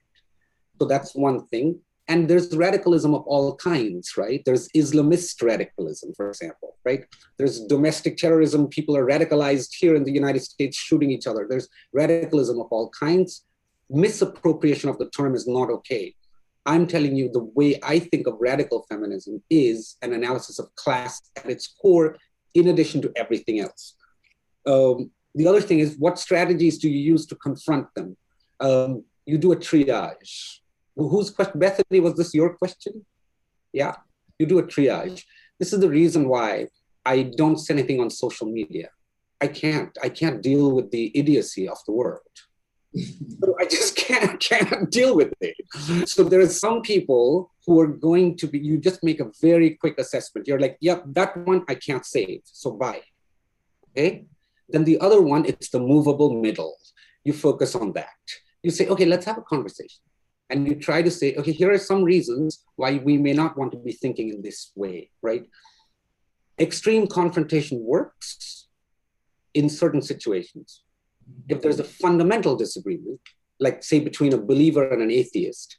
So that's one thing. And there's radicalism of all kinds, right? There's Islamist radicalism, for example, right? There's domestic terrorism. People are radicalized here in the United States, shooting each other. There's radicalism of all kinds. Misappropriation of the term is not okay. I'm telling you, the way I think of radical feminism is an analysis of class at its core, in addition to everything else. The other thing is, what strategies do you use to confront them? You do a triage. Whose question? Bethany, was this your question? Yeah, you do a triage. This is the reason why I don't say anything on social media. I can't deal with the idiocy of the world. So I just can't deal with it. So there are some people who are going to be, you just make a very quick assessment. You're like, yep, that one I can't save, so bye. Okay? Then the other one, it's the movable middle. You focus on that. You say, okay, let's have a conversation. And you try to say, okay, here are some reasons why we may not want to be thinking in this way, right? Extreme confrontation works in certain situations. If there's a fundamental disagreement, like say between a believer and an atheist,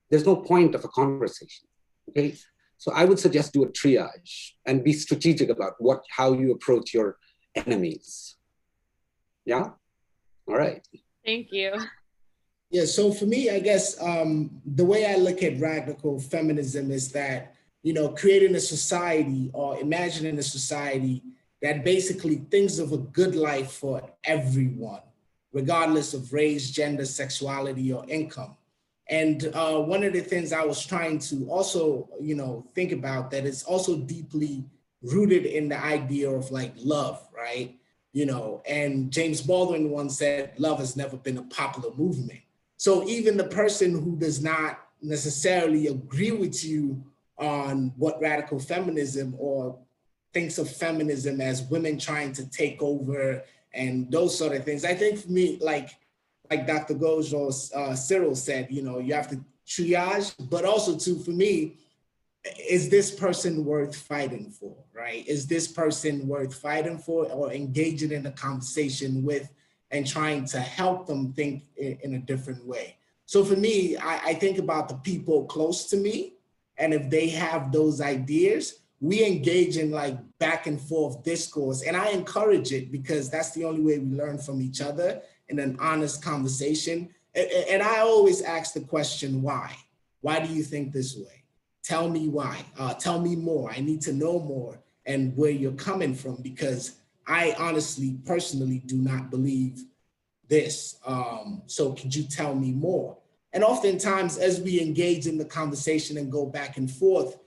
there's no point of a conversation, okay? So I would suggest do a triage and be strategic about how you approach your enemies. Yeah? All right. Thank you. Yeah, so for me, I guess the way I look at radical feminism is that, creating a society or imagining a society that basically thinks of a good life for everyone, regardless of race, gender, sexuality, or income. And one of the things I was trying to also, think about that is also deeply rooted in the idea of like love, right? And James Baldwin once said, love has never been a popular movement. So even the person who does not necessarily agree with you on what radical feminism or thinks of feminism as women trying to take over and those sort of things, I think for me, like Dr. Goj or Cyril said, you have to triage, but also too, for me, is this person worth fighting for, right? Is this person worth fighting for or engaging in a conversation with and trying to help them think in a different way? So for me, I think about the people close to me, and if they have those ideas, we engage in like back and forth discourse, and I encourage it because that's the only way we learn from each other in an honest conversation. And I always ask the question, why? Why do you think this way? Tell me why. Tell me more. I need to know more and where you're coming from, because I honestly, personally do not believe this. So could you tell me more? And oftentimes, as we engage in the conversation and go back and forth,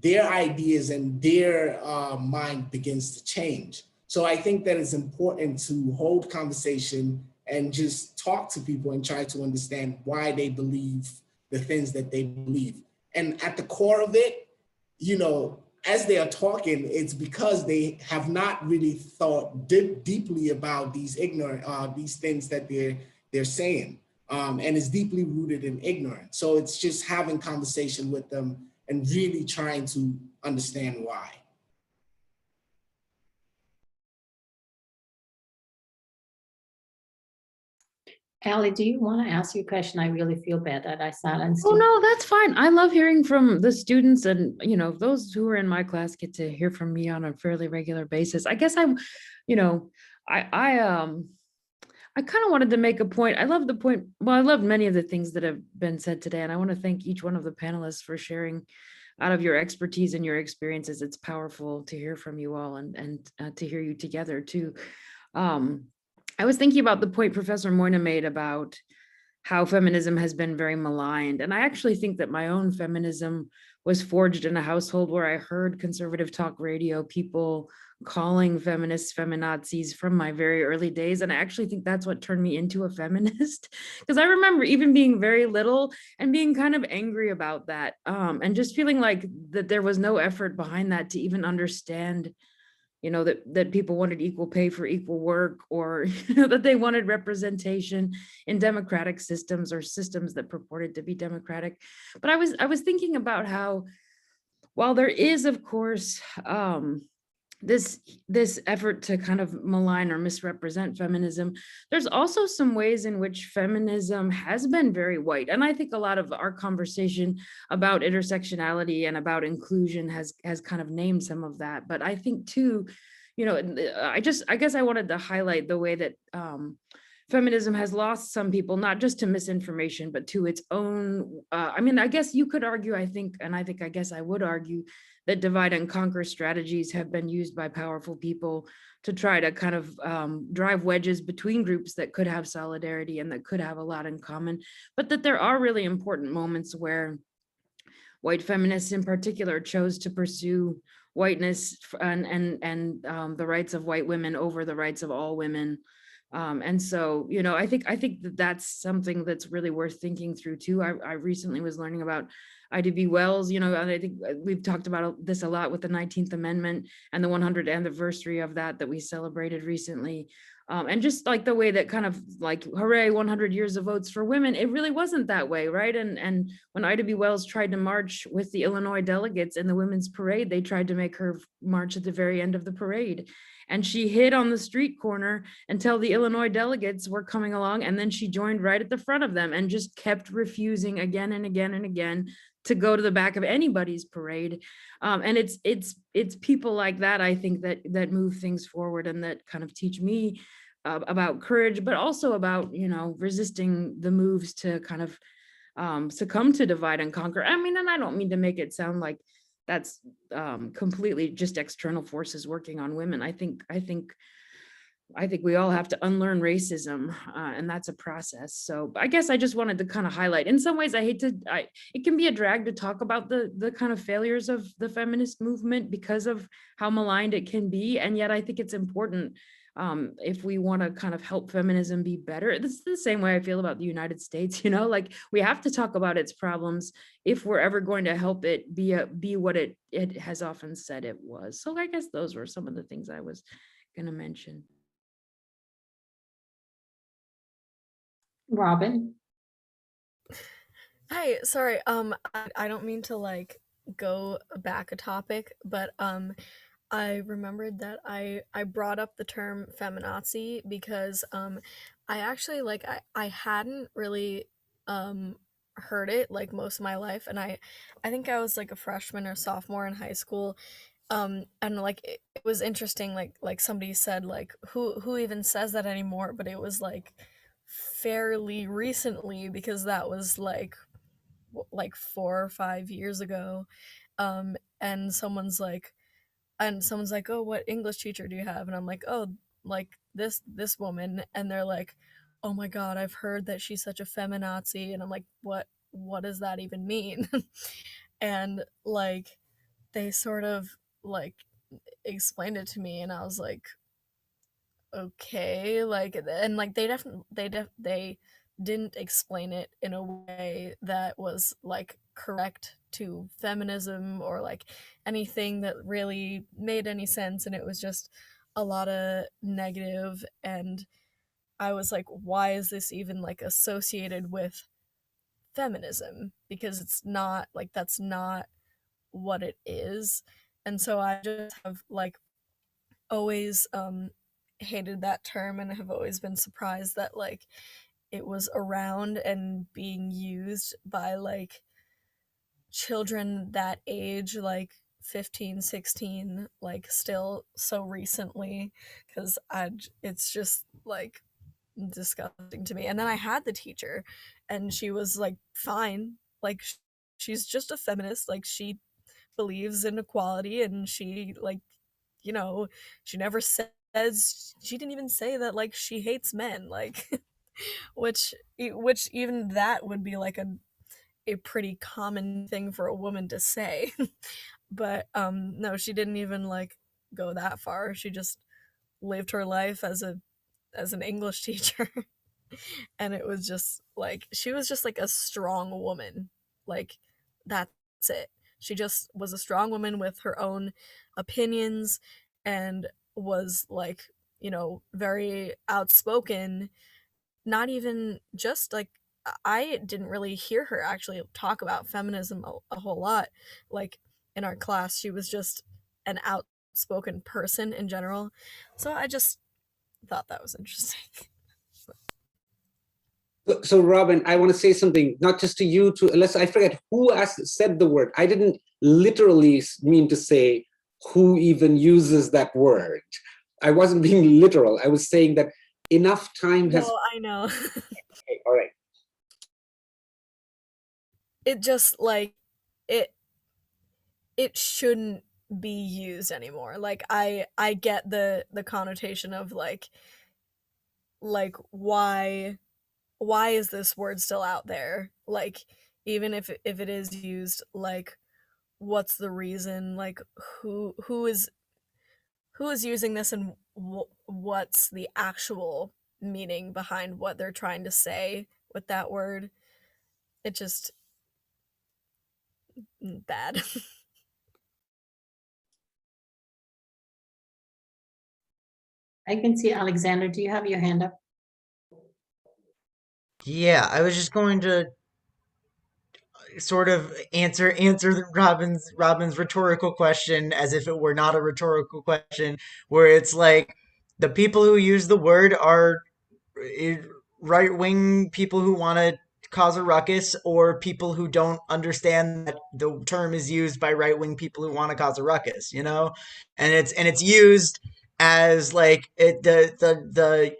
their ideas and their mind begins to change. So I think that it's important to hold conversation and just talk to people and try to understand why they believe the things that they believe. And at the core of it, as they are talking, it's because they have not really thought deeply about these things that they're saying, and it's deeply rooted in ignorance. So it's just having conversation with them and really trying to understand why. Allie, do you want to ask your question? I really feel bad that I silenced Oh, you. no, that's fine. I love hearing from the students, and, those who are in my class get to hear from me on a fairly regular basis. I guess I kind of wanted to make a point. I love the point. Well, I love many of the things that have been said today, and I want to thank each one of the panelists for sharing out of your expertise and your experiences. It's powerful to hear from you all and to hear you together too. I was thinking about the point Professor Moyna made about how feminism has been very maligned. And I actually think that my own feminism was forged in a household where I heard conservative talk radio people calling feminists feminazis from my very early days. And I actually think that's what turned me into a feminist, because I remember even being very little and being kind of angry about that, and just feeling like that there was no effort behind that to even understand you know, that people wanted equal pay for equal work, or you know, that they wanted representation in democratic systems or systems that purported to be democratic. But I was thinking about how, while there is, of course, this effort to kind of malign or misrepresent feminism, there's also some ways in which feminism has been very white. And I think a lot of our conversation about intersectionality and about inclusion has kind of named some of that. But I think too, you know, I guess I wanted to highlight the way that feminism has lost some people, not just to misinformation, but to its own, I mean, I guess you could argue, I guess I would argue that divide and conquer strategies have been used by powerful people to try to kind of drive wedges between groups that could have solidarity and that could have a lot in common, but that there are really important moments where white feminists in particular chose to pursue whiteness and the rights of white women over the rights of all women. And so, you know, I think that that's something that's really worth thinking through too. I recently was learning about Ida B. Wells, you know, and I think we've talked about this a lot with the 19th Amendment and the 100th anniversary of that we celebrated recently. And just like the way that kind of like, hooray, 100 years of votes for women, it really wasn't that way, right? And when Ida B. Wells tried to march with the Illinois delegates in the women's parade, they tried to make her march at the very end of the parade. And she hid on the street corner until the Illinois delegates were coming along. And then she joined right at the front of them and just kept refusing again and again and again to go to the back of anybody's parade. And it's people like that, I think, that move things forward and that kind of teach me about courage, but also about, you know, resisting the moves to kind of succumb to divide and conquer. I mean, and I don't mean to make it sound like that's completely just external forces working on women. I think we all have to unlearn racism, and that's a process. So I guess I just wanted to kind of highlight. In some ways, it can be a drag to talk about the kind of failures of the feminist movement because of how maligned it can be, and yet I think it's important if we want to kind of help feminism be better. This is the same way I feel about the United States, you know, like we have to talk about its problems if we're ever going to help it be what it has often said it was. So I guess those were some of the things I was going to mention. Robin? Hi, sorry. I don't mean to like go back a topic, but I remembered that I brought up the term feminazi because I actually I hadn't really heard it like most of my life, and I think I was like a freshman or sophomore in high school. And like it was interesting, like somebody said like who even says that anymore, but it was like fairly recently because that was like 4 or 5 years ago. And someone's like, oh, what English teacher do you have? And I'm like, oh, like this woman. And they're like, oh my god, I've heard that she's such a feminazi. And I'm like, what does that even mean? And like they sort of like explained it to me, and I was like, okay, like, and like they didn't explain it in a way that was like correct to feminism or like anything that really made any sense, and it was just a lot of negative. And I was like, why is this even like associated with feminism? Because it's not like, that's not what it is. And so I just have like always hated that term, and have always been surprised that like it was around and being used by like children that age, like 15, 16, like still so recently, because it's just like disgusting to me. And then I had the teacher, and she was like fine, like she's just a feminist, like she believes in equality, and she like, you know, she never says, she didn't even say that like she hates men, like which even that would be like a pretty common thing for a woman to say. But no, she didn't even like go that far. She just lived her life as an English teacher. And it was just like, she was just like a strong woman, like that's it. She just was a strong woman with her own opinions, and was like, you know, very outspoken. Not even just like, I didn't really hear her actually talk about feminism a whole lot. Like in our class, she was just an outspoken person in general. So I just thought that was interesting. So Robin, I want to say something, not just to you, unless I forget who said the word. I didn't literally mean to say who even uses that word. I wasn't being literal. I was saying that enough time has. No, I know. Okay, all right. It just like it shouldn't be used anymore. Like I get the connotation of like why is this word still out there? Like even if it is used, like what's the reason? Like who is using this, and what's the actual meaning behind what they're trying to say with that word? It just bad. I can see Alexander. Do you have your hand up? Yeah, I was just going to sort of answer Robin's rhetorical question as if it were not a rhetorical question, where it's like the people who use the word are right wing people who want to cause a ruckus, or people who don't understand that the term is used by right wing people who want to cause a ruckus, you know, and it's used as like the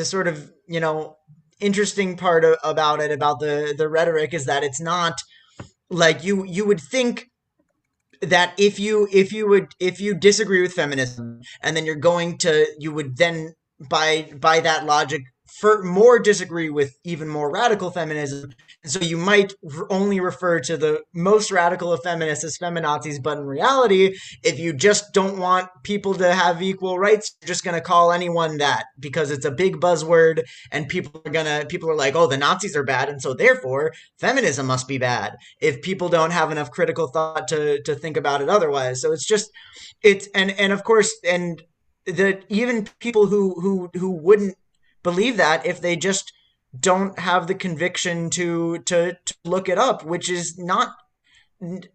sort of, you know, interesting part about it, about the rhetoric, is that it's not like you would think that if you disagree with feminism, and then you would then by that logic more disagree with even more radical feminism, and so you might only refer to the most radical of feminists as feminazis. But in reality, if you just don't want people to have equal rights, you're just going to call anyone that, because it's a big buzzword, and people are like, oh, the Nazis are bad, and so therefore feminism must be bad, if people don't have enough critical thought to think about it otherwise. So and of course, and that even people who wouldn't believe that, if they just don't have the conviction to look it up, which is not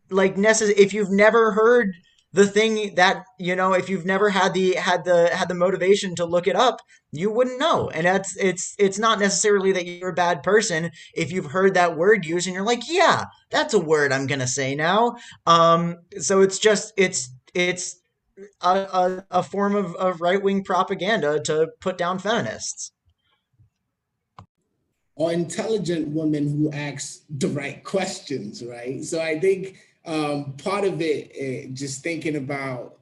like necessary. If you've never heard the thing that, you know, if you've never had the motivation to look it up, you wouldn't know. And it's not necessarily that you're a bad person if you've heard that word used and you're like, yeah, that's a word I'm gonna say now. So it's a form of right-wing propaganda to put down feminists. Or intelligent women who ask the right questions, right? So I think part of it, just thinking about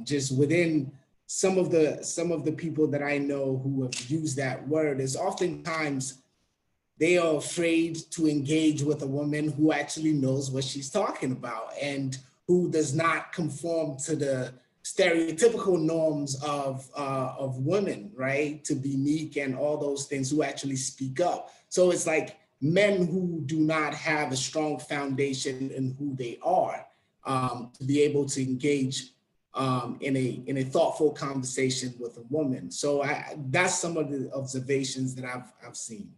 just within some of the people that I know who have used that word, is oftentimes they are afraid to engage with a woman who actually knows what she's talking about and who does not conform to the stereotypical norms of women, right? To be meek and all those things, who actually speak up. So it's like men who do not have a strong foundation in who they are, to be able to engage in a thoughtful conversation with a woman. So that's some of the observations that I've seen.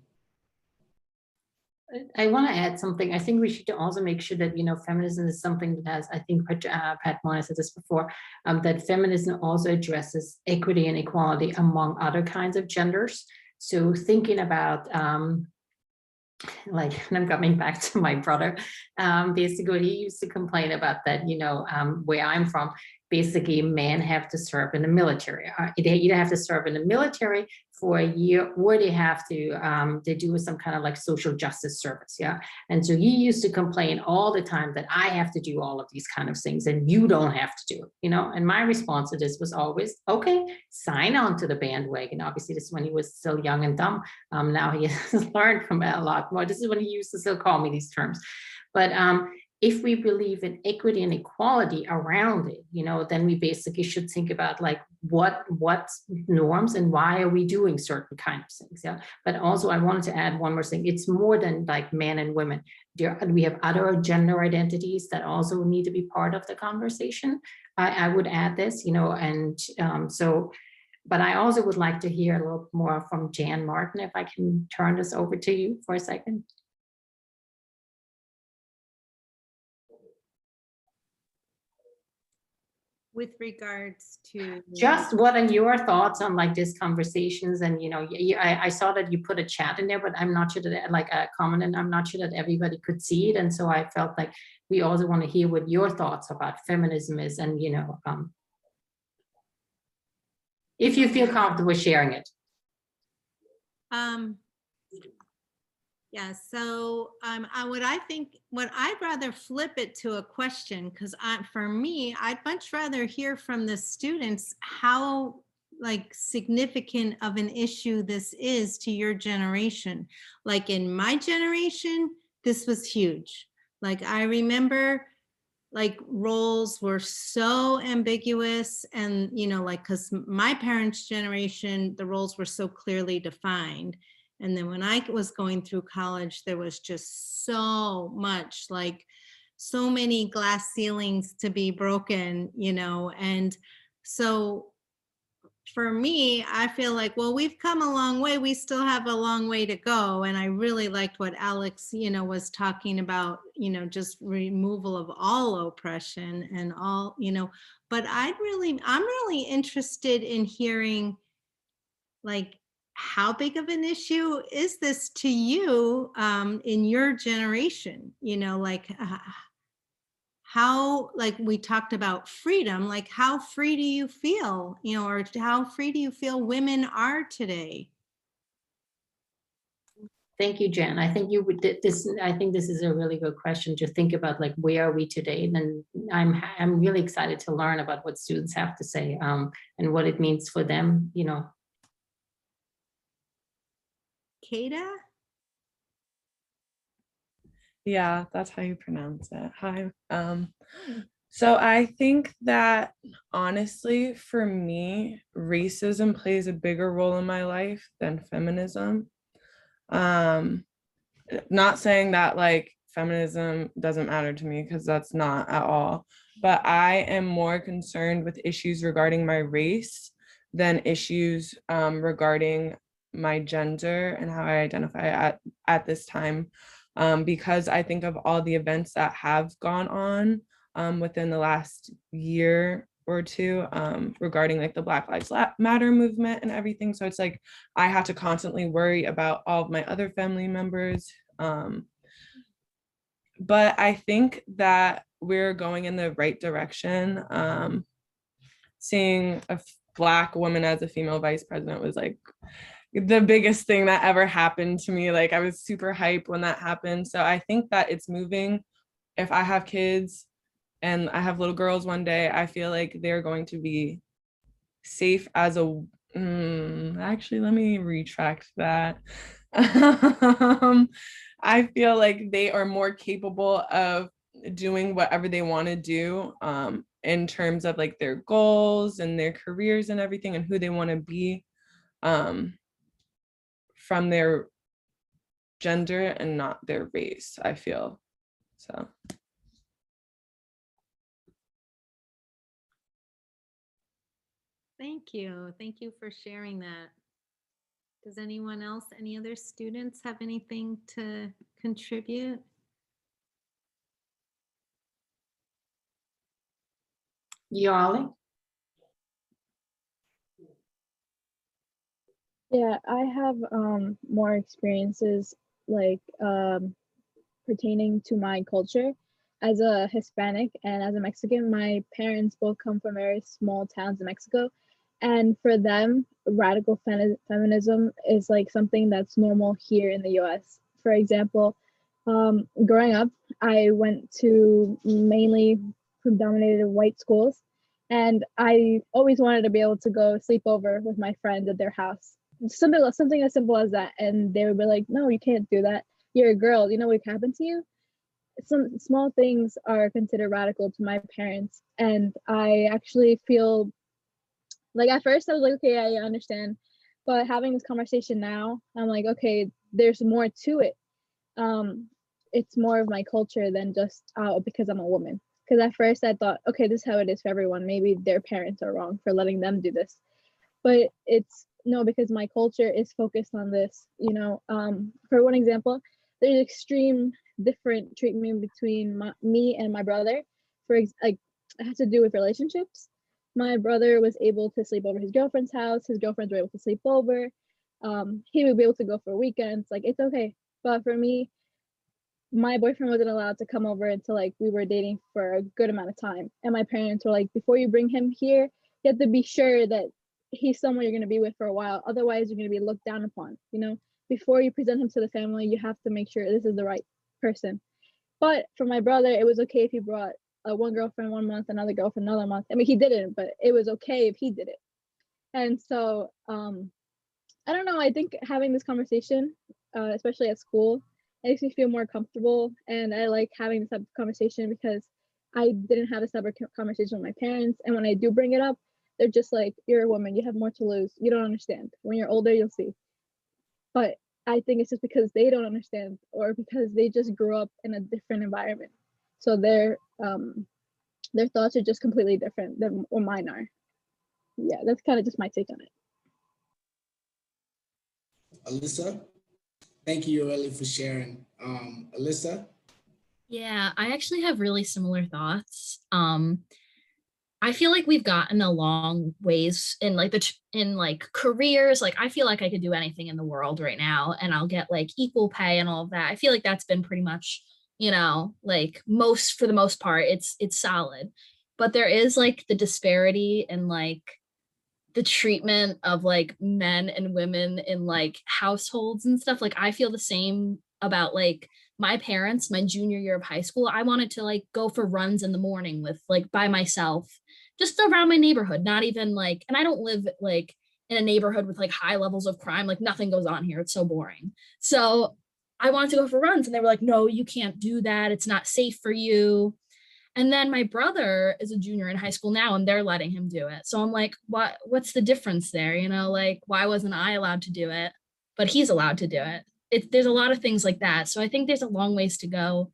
I want to add something. I think we should also make sure that, you know, feminism is something that has, I think Pat Moore said this before, that feminism also addresses equity and equality among other kinds of genders. So thinking about, like, and I'm coming back to my brother, basically he used to complain about that, you know, where I'm from, basically men have to serve in the military. They either have to serve in the military for a year, or they have to, they do some kind of like social justice service, yeah? And so he used to complain all the time that I have to do all of these kind of things and you don't have to do it, you know? And my response to this was always, okay, sign on to the bandwagon. Obviously, this is when he was still young and dumb. Now he has learned from it a lot more. This is when he used to still call me these terms. But if we believe in equity and equality around it, then we basically should think about like what norms and why are we doing certain kind of things. Yeah. But also I wanted to add one more thing. It's more than like men and women. We have other gender identities that also need to be part of the conversation. I would add this, and but I also would like to hear a little more from Jan Martin, if I can turn this over to you for a second. With regards to just what are your thoughts on like these conversations? And I saw that you put a chat in there, but I'm not sure that like a comment, and I'm not sure that everybody could see it. And so I felt like we also want to hear what your thoughts about feminism is, and if you feel comfortable sharing it. Yeah, so what I'd rather flip it to a question, because for me, I'd much rather hear from the students how like significant of an issue this is to your generation. Like in my generation, this was huge. Like I remember like roles were so ambiguous, and like because my parents' generation, the roles were so clearly defined. And then when I was going through college, there was just so much, like so many glass ceilings to be broken, and so for me, I feel like, well, we've come a long way. We still have a long way to go. And I really liked what Alex, was talking about, just removal of all oppression and all, but I'm really interested in hearing like, how big of an issue is this to you in your generation? Like how, like we talked about freedom, like how free do you feel, or how free do you feel women are today? Thank you, Jen. I think I think this is a really good question to think about, like, where are we today? And I'm really excited to learn about what students have to say and what it means for them, Kada? Yeah, that's how you pronounce it. Hi. So I think that honestly, for me, racism plays a bigger role in my life than feminism. Not saying that like feminism doesn't matter to me, because that's not at all, but I am more concerned with issues regarding my race than issues regarding my gender and how I identify at this time, because I think of all the events that have gone on within the last year or two regarding like the Black Lives Matter movement and everything. So it's like I have to constantly worry about all of my other family members. But I think that we're going in the right direction. Seeing a Black woman as a female vice president was like the biggest thing that ever happened to me. Like I was super hyped when that happened. So I think that it's moving. If I have kids and I have little girls one day, I feel like they're going to be safe as a, actually, let me retract that. I feel like they are more capable of doing whatever they want to do in terms of like their goals and their careers and everything and who they want to be from their gender and not their race, I feel. So. Thank you. Thank you for sharing that. Does anyone else, any other students have anything to contribute? Yali? Yeah, I have more experiences like pertaining to my culture. As a Hispanic and as a Mexican, my parents both come from very small towns in Mexico. And for them, radical feminism is like something that's normal here in the US. For example, growing up, I went to mainly predominated white schools, and I always wanted to be able to go sleep over with my friends at their house. Something as simple as that. And they would be like, no, you can't do that. You're a girl, you know what happened to you? some small things are considered radical to my parents, and I actually feel like at first I was like, okay, I understand, but having this conversation now, I'm like, okay, there's more to it. It's more of my culture than just because I'm a woman. Because at first I thought, okay, this is how it is for everyone. Maybe their parents are wrong for letting them do this, but it's no, because my culture is focused on this. For one example, there's extreme different treatment between me and my brother. Like, it has to do with relationships. My brother was able to sleep over his girlfriend's house. His girlfriends were able to sleep over. He would be able to go for weekends. Like, it's okay. But for me, my boyfriend wasn't allowed to come over until like we were dating for a good amount of time. And my parents were like, before you bring him here, you have to be sure that he's someone you're going to be with for a while. Otherwise, you're going to be looked down upon. Before you present him to the family, you have to make sure this is the right person. But for my brother, it was okay if he brought one girlfriend 1 month, another girlfriend another month. I mean, he didn't, but it was okay if he did it. And so I don't know. I think having this conversation, especially at school, it makes me feel more comfortable. And I like having this type of conversation because I didn't have this type of conversation with my parents. And when I do bring it up, they're just like, you're a woman, you have more to lose. You don't understand. When you're older, you'll see. But I think it's just because they don't understand, or because they just grew up in a different environment. So their thoughts are just completely different than what mine are. Yeah, that's kind of just my take on it. Alyssa, thank you, Aurelie, for sharing. Alyssa? Yeah, I actually have really similar thoughts. I feel like we've gotten a long ways in like careers. Like, I feel like I could do anything in the world right now and I'll get like equal pay and all of that. I feel like that's been pretty much, like for the most part, it's solid. But there is like the disparity in like the treatment of like men and women in like households and stuff. Like, I feel the same about like my parents. My junior year of high school, I wanted to like go for runs in the morning with like by myself, just around my neighborhood, not even like, and I don't live like in a neighborhood with like high levels of crime. Like, nothing goes on here. It's so boring. So I wanted to go for runs and they were like, no, you can't do that. It's not safe for you. And then my brother is a junior in high school now and they're letting him do it. So I'm like, what's the difference there? Like, why wasn't I allowed to do it, but he's allowed to do it? There's a lot of things like that. So I think there's a long ways to go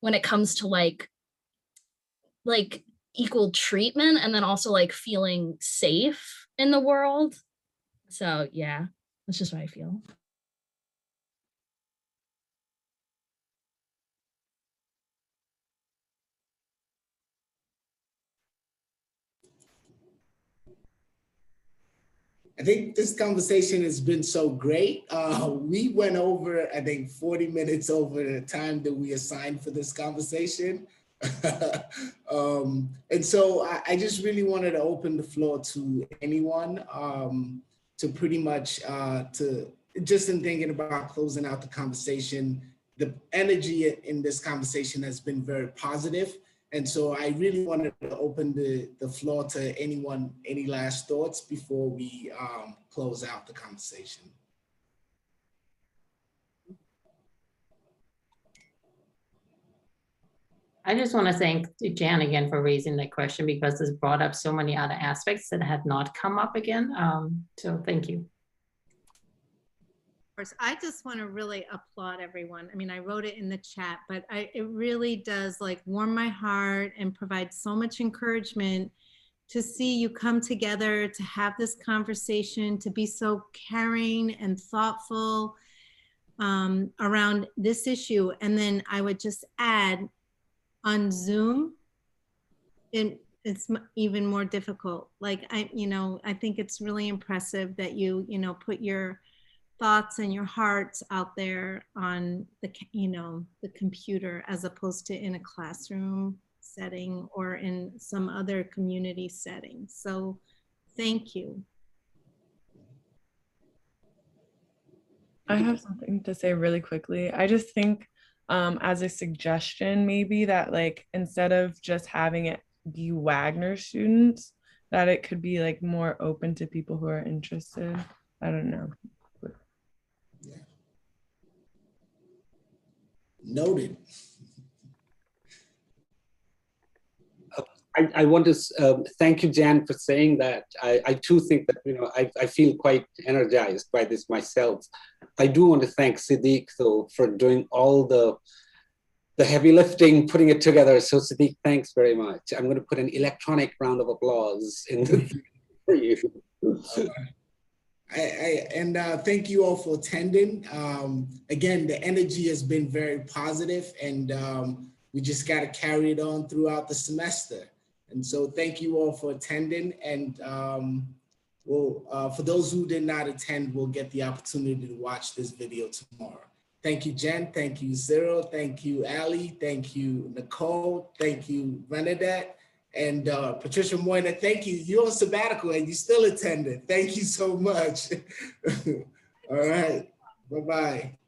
when it comes to like equal treatment, and then also like feeling safe in the world. So yeah, that's just what I feel. I think this conversation has been so great. We went over, I think, 40 minutes over the time that we assigned for this conversation. And so I just really wanted to open the floor to anyone to pretty much, to just in thinking about closing out the conversation, the energy in this conversation has been very positive. And so I really wanted to open the floor to anyone, any last thoughts before we close out the conversation. I just want to thank Jan again for raising that question, because this brought up so many other aspects that had not come up again. So thank you. Of course, I just want to really applaud everyone. I mean, I wrote it in the chat, but it really does like warm my heart and provide so much encouragement to see you come together to have this conversation, to be so caring and thoughtful around this issue. And then I would just add, on Zoom, it's even more difficult. Like, I think it's really impressive that you put your thoughts and your hearts out there on the computer, as opposed to in a classroom setting or in some other community setting. So thank you. I have something to say really quickly. I just think as a suggestion, maybe that like instead of just having it be Wagner students, that it could be like more open to people who are interested. I don't know. Yeah. Noted. I want to thank you, Jan, for saying that. I too think that, I feel quite energized by this myself. I do want to thank Siddiq, though, for doing all the heavy lifting, putting it together. So Siddiq, thanks very much. I'm going to put an electronic round of applause in for you. Thank you all for attending. Again, the energy has been very positive, and we just got to carry it on throughout the semester. And so thank you all for attending. And for those who did not attend, we'll get the opportunity to watch this video tomorrow. Thank you, Jen. Thank you, Zero. Thank you, Ali. Thank you, Nicole. Thank you, Bernadette. And Patricia Moyna, thank you. You're on sabbatical and you still attended. Thank you so much. All right. Bye-bye.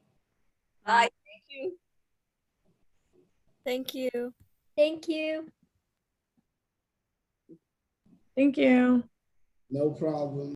Bye. Thank you. Thank you. Thank you. Thank you. No problem.